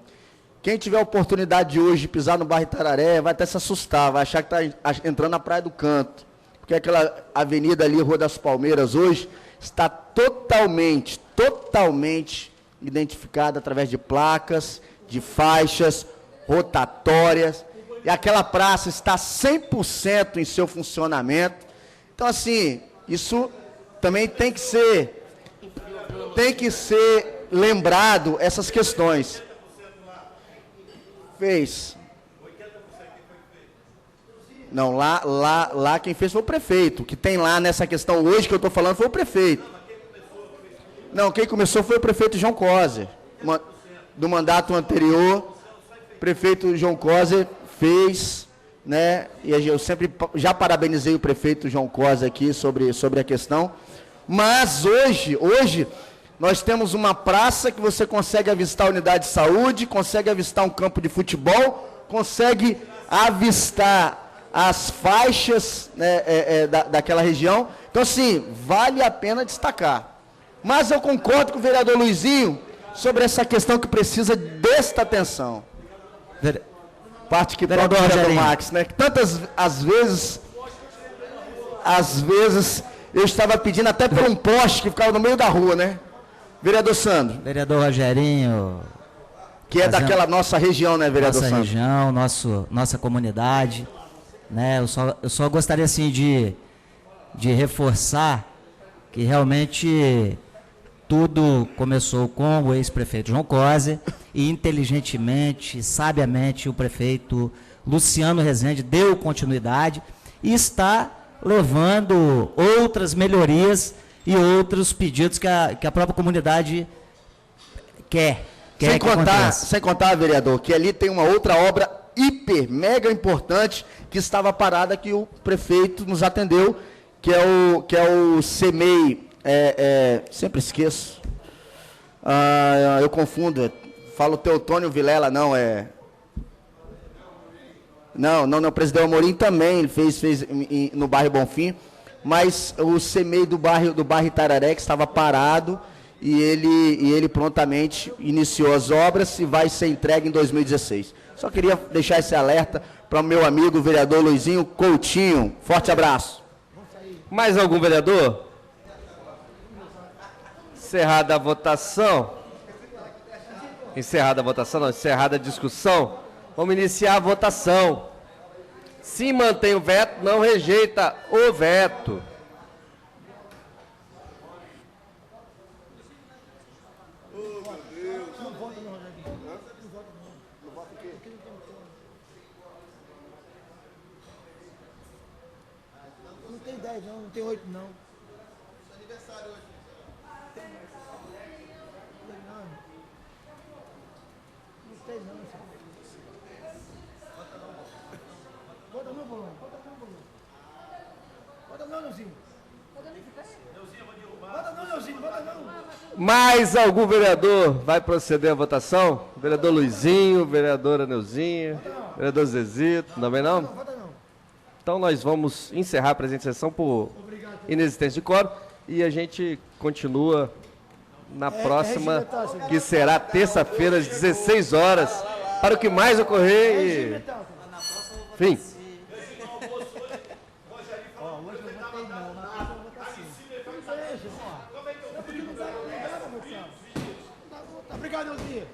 Quem tiver a oportunidade de hoje pisar no bairro Itararé vai até se assustar, vai achar que está entrando na Praia do Canto, porque aquela avenida ali, Rua das Palmeiras, hoje, está totalmente identificada através de placas, de faixas, rotatórias, e aquela praça está 100% em seu funcionamento. Então, assim, isso também tem que ser lembrado, essas questões. Fez. Não, lá quem fez foi o prefeito. O que tem lá nessa questão hoje que eu estou falando foi o prefeito. Não, quem começou foi o prefeito João Coser. Do mandato anterior, o prefeito João Coser fez, né? E eu sempre já parabenizei o prefeito João Coser aqui sobre a questão. Mas hoje nós temos uma praça que você consegue avistar a unidade de saúde, consegue avistar um campo de futebol, consegue avistar as faixas, né, daquela região. Então, assim, vale a pena destacar. Mas eu concordo com o vereador Luizinho sobre essa questão que precisa desta atenção. Parte que toca o vereador Max, né? Que tantas às vezes eu estava pedindo até por um poste que ficava no meio da rua, né? Vereador Sandro. Vereador Rogerinho. Que é daquela nossa região, né, vereador Sandro? Nossa região, nossa comunidade. Né? Eu só gostaria, assim, de reforçar que realmente tudo começou com o ex-prefeito João Coser e inteligentemente, sabiamente, o prefeito Luciano Rezende deu continuidade e está levando outras melhorias e outros pedidos que a própria comunidade quer Sem que aconteça. vereador, que ali tem uma outra obra hiper, mega importante que estava parada, que o prefeito nos atendeu, que é o CEMEI, sempre esqueço, eu confundo, falo Teotônio Vilela, não, Não, o presidente Amorim também fez no bairro Bonfim, mas o CEMEI do bairro Itararé, que estava parado, e ele prontamente iniciou as obras e vai ser entregue em 2016. Só queria deixar esse alerta para o meu amigo vereador Luizinho Coutinho. Forte abraço. Mais algum vereador? Encerrada a votação. Encerrada a discussão. Vamos iniciar a votação. Se mantém o veto, não rejeita o veto. Não tem 10 não, não tem 8 não. Mais algum vereador vai proceder à votação? Vereador Luizinho, vereadora Neuzinha, vereador Zezito, também não? Então nós vamos encerrar a presente sessão por inexistência de quórum e a gente continua na próxima, que será terça-feira às 16 horas, para o que mais ocorrer e... Fim. Obrigado, Neuzinha.